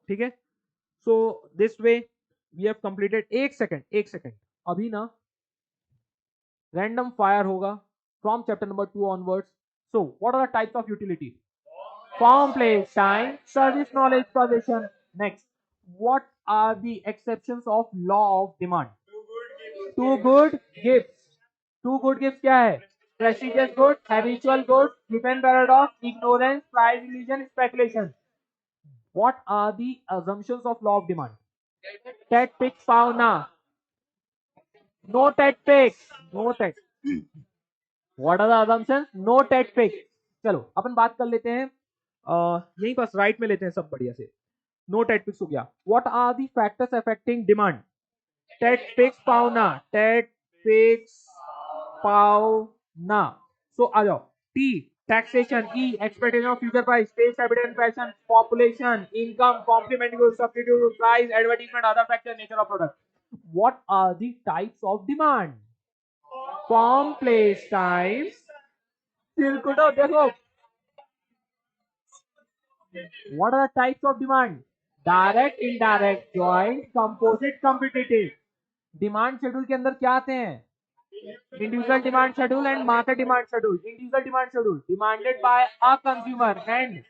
ठीक है, so this way we have completed। एक सेकंड अभी ना रैंडम फायर होगा from chapter number 2 onwards। so what are the types of utility? Form, place, time, service, knowledge, possession। Next, what are the exceptions of law of demand? Two good gifts. Two good gifts क्या है? Prestigious good, habitual good, given paradox, ignorance, price illusion, speculation. What are the assumptions of law of demand? Tet pick fauna. No tet pick. No tet. What are the assumptions? No tet pick. चलो अपन बात कर लेते हैं यहीं पास राइट में लेते हैं सब बढ़िया से. No tet picks हो गया. What are the factors affecting demand? Tet picks fauna. Tet picks fauna. So आ जाओ. T taxation. E expectation of future price. Taste habit and fashion. Population. Income. Complement goods. Substitute price. Advertisement. Other factors. Nature of product. What are the types of demand? Form, place, times. Circuito, देखो. What are the types of demand? Direct, indirect, joint, composite, competitive. Demand schedule के अंदर क्या आते हैं? Individual demand schedule and market demand schedule. Individual demand schedule demanded by a consumer and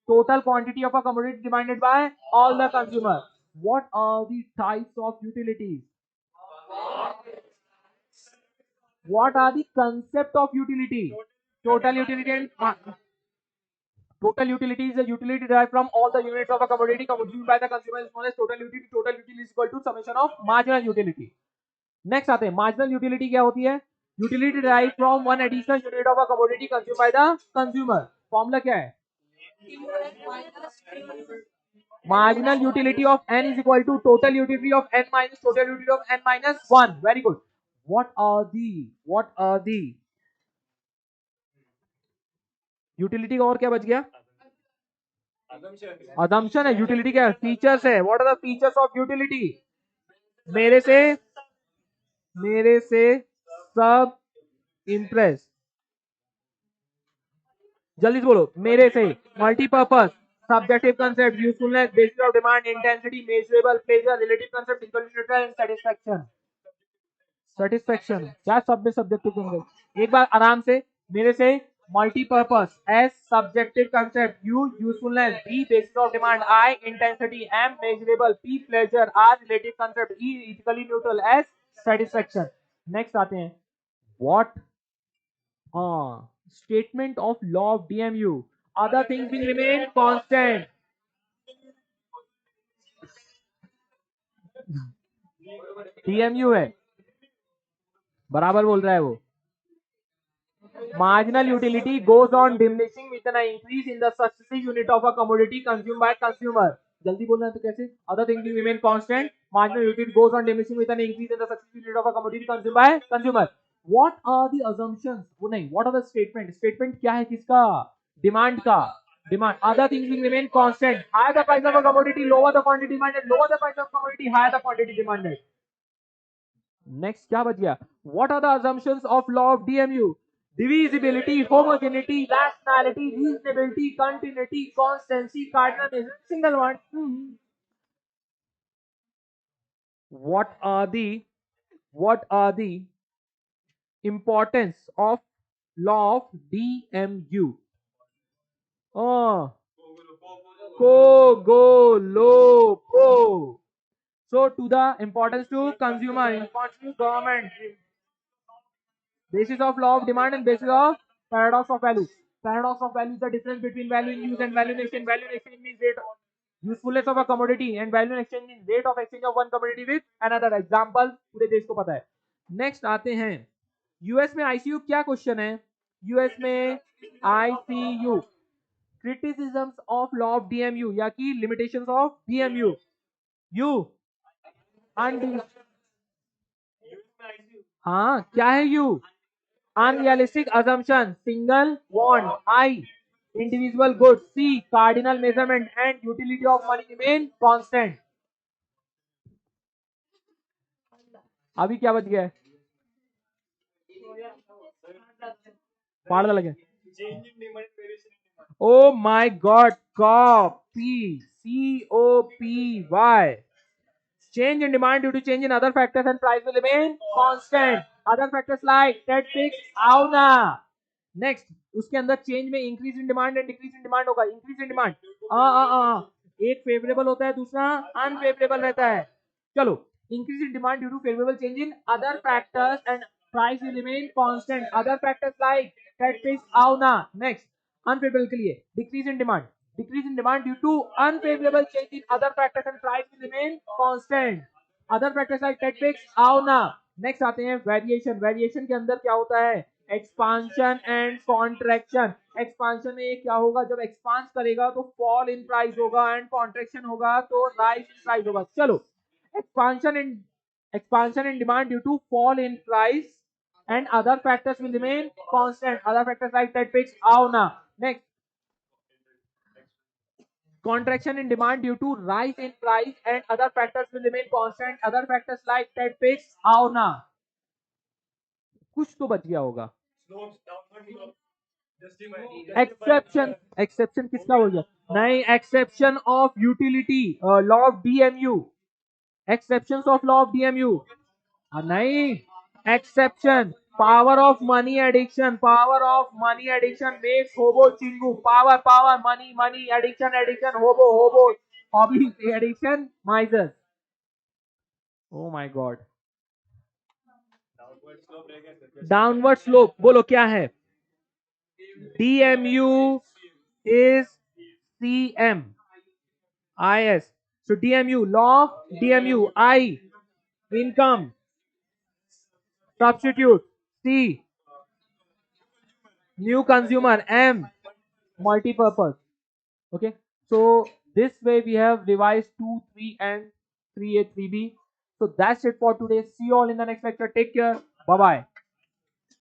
total quantity of a commodity demanded by all the consumer. What are the types of utilities? What are the concept of utility? Total utility and total utility is a utility derived from all the units of a commodity consumed by the consumer is known as total utility. Total utility is equal to summation of marginal utility. Next आते हैं marginal utility क्या होती है? Utility derived from one additional unit of a commodity consumed by the consumer. Formula क्या है? Marginal utility of n is equal to total utility of n minus total utility of n minus 1. Very good. What are the utility का और क्या बच गया? assumption है. utility क्या है? features है. what are the features of utility? मेरे से सब impress. जल्दी से बोलो. मेरे से multi-purpose, subjective concept, usefulness, basis of demand, intensity, measurable, pleasure, relative concept, equilibrium and satisfaction. क्या सब में subjective concept? एक बार आराम से. मेरे से multi-purpose, S subjective concept, U usefulness, B basis of demand, I intensity, M measurable, P pleasure, R relative concept, E ethically neutral, S satisfaction. Next आते हैं. What? Statement of law of DMU. Other things will remain constant. DMU है. बराबर बोल रहा है वो. Marginal utility goes on diminishing with an increase in the successive unit of a commodity consumed by consumer. जल्दी बोलना है तो कैसे? Other things will remain constant. Marginal utility goes on diminishing with an increase in the successive unit of a commodity consumed by consumer. What are the assumptions? वो नहीं. What are the statement? Statement क्या है किसका? Demand का. Demand. Other things will remain constant. Higher the price of a commodity, lower the quantity demanded. Lower the price of commodity, higher the quantity demanded. Next क्या बच गया? What are the assumptions of law of DMU? Divisibility, homogeneity, rationality, reasonability, continuity, constancy, cardinalism, single one. What are the importance of law of DMU? Go. So to the importance to consumer, importance to government. Basis of law of demand and basis of paradox of value. Paradox of value is the difference between value in use and value in exchange. Value in exchange means rate of usefulness of a commodity and value in exchange means rate of exchange of one commodity with another. Example पूरे देश को पता है. Next आते हैं. यूएस में आईसीयू क्या क्वेश्चन है? यूएस में ICU criticisms of law of DMU या कि limitations of DMU. यू हाँ क्या है you? Unrealistic assumption, single want, I individual goods, C cardinal measurement and utility of money remain constant. अभी क्या बच गया है? पाड़ लगे. Oh my God, copy, COPY. Change in demand due to change in other factors and price will remain constant. Other factors like that fix auna. Next उसके अंदर चेंज में increase in demand and decrease in demand होगा. इंक्रीज इन डिमांड एक फेवरेबल होता है, दूसरा अनफेवरेबल रहता है। चलो, increase in demand due to favourable change in other factors and price will remain constant. Other factors like that फिश आवना। नेक्स्ट, अनफेवरेबल के लिए decrease in demand, decrease in demand due to unfavorable change in other factors and price will remain constant. Other factors like tactics आवना। नेक्स्ट आते हैं वेरिएशन। वेरिएशन के अंदर क्या होता है, एक्सपांशन एंड कॉन्ट्रैक्शन। एक्सपांशन में क्या होगा, जब एक्सपांस करेगा तो फॉल इन प्राइस होगा, एंड कॉन्ट्रैक्शन होगा तो राइज इन प्राइस होगा। चलो, expansion in demand due to fall in price and other factors will remain constant. Other factors like that fix आवना। Next, contraction in demand due to rise in price and other factors will remain constant. Other factors like that fix आवना। कुछ तो बच गया होगा। एक्सेप्शन, एक्सेप्शन किसका हो गया, नहीं, exception of utility, law of DMU, exceptions of law of DMU नहीं, exception power of money addiction, power of money addiction makes होबो चिंगू। Power power money money addiction addiction hobby hobby hobby addiction miser. Oh my god, downward slope बोलो क्या है, DMU is CMIS. So DMU, law of DMU, I, income, substitute, C, new consumer, M, multi-purpose. Okay. So this way we have revised 2, 3 and 3A, 3B. So that's it for today. See you all in the next lecture. Take care. Bye-bye.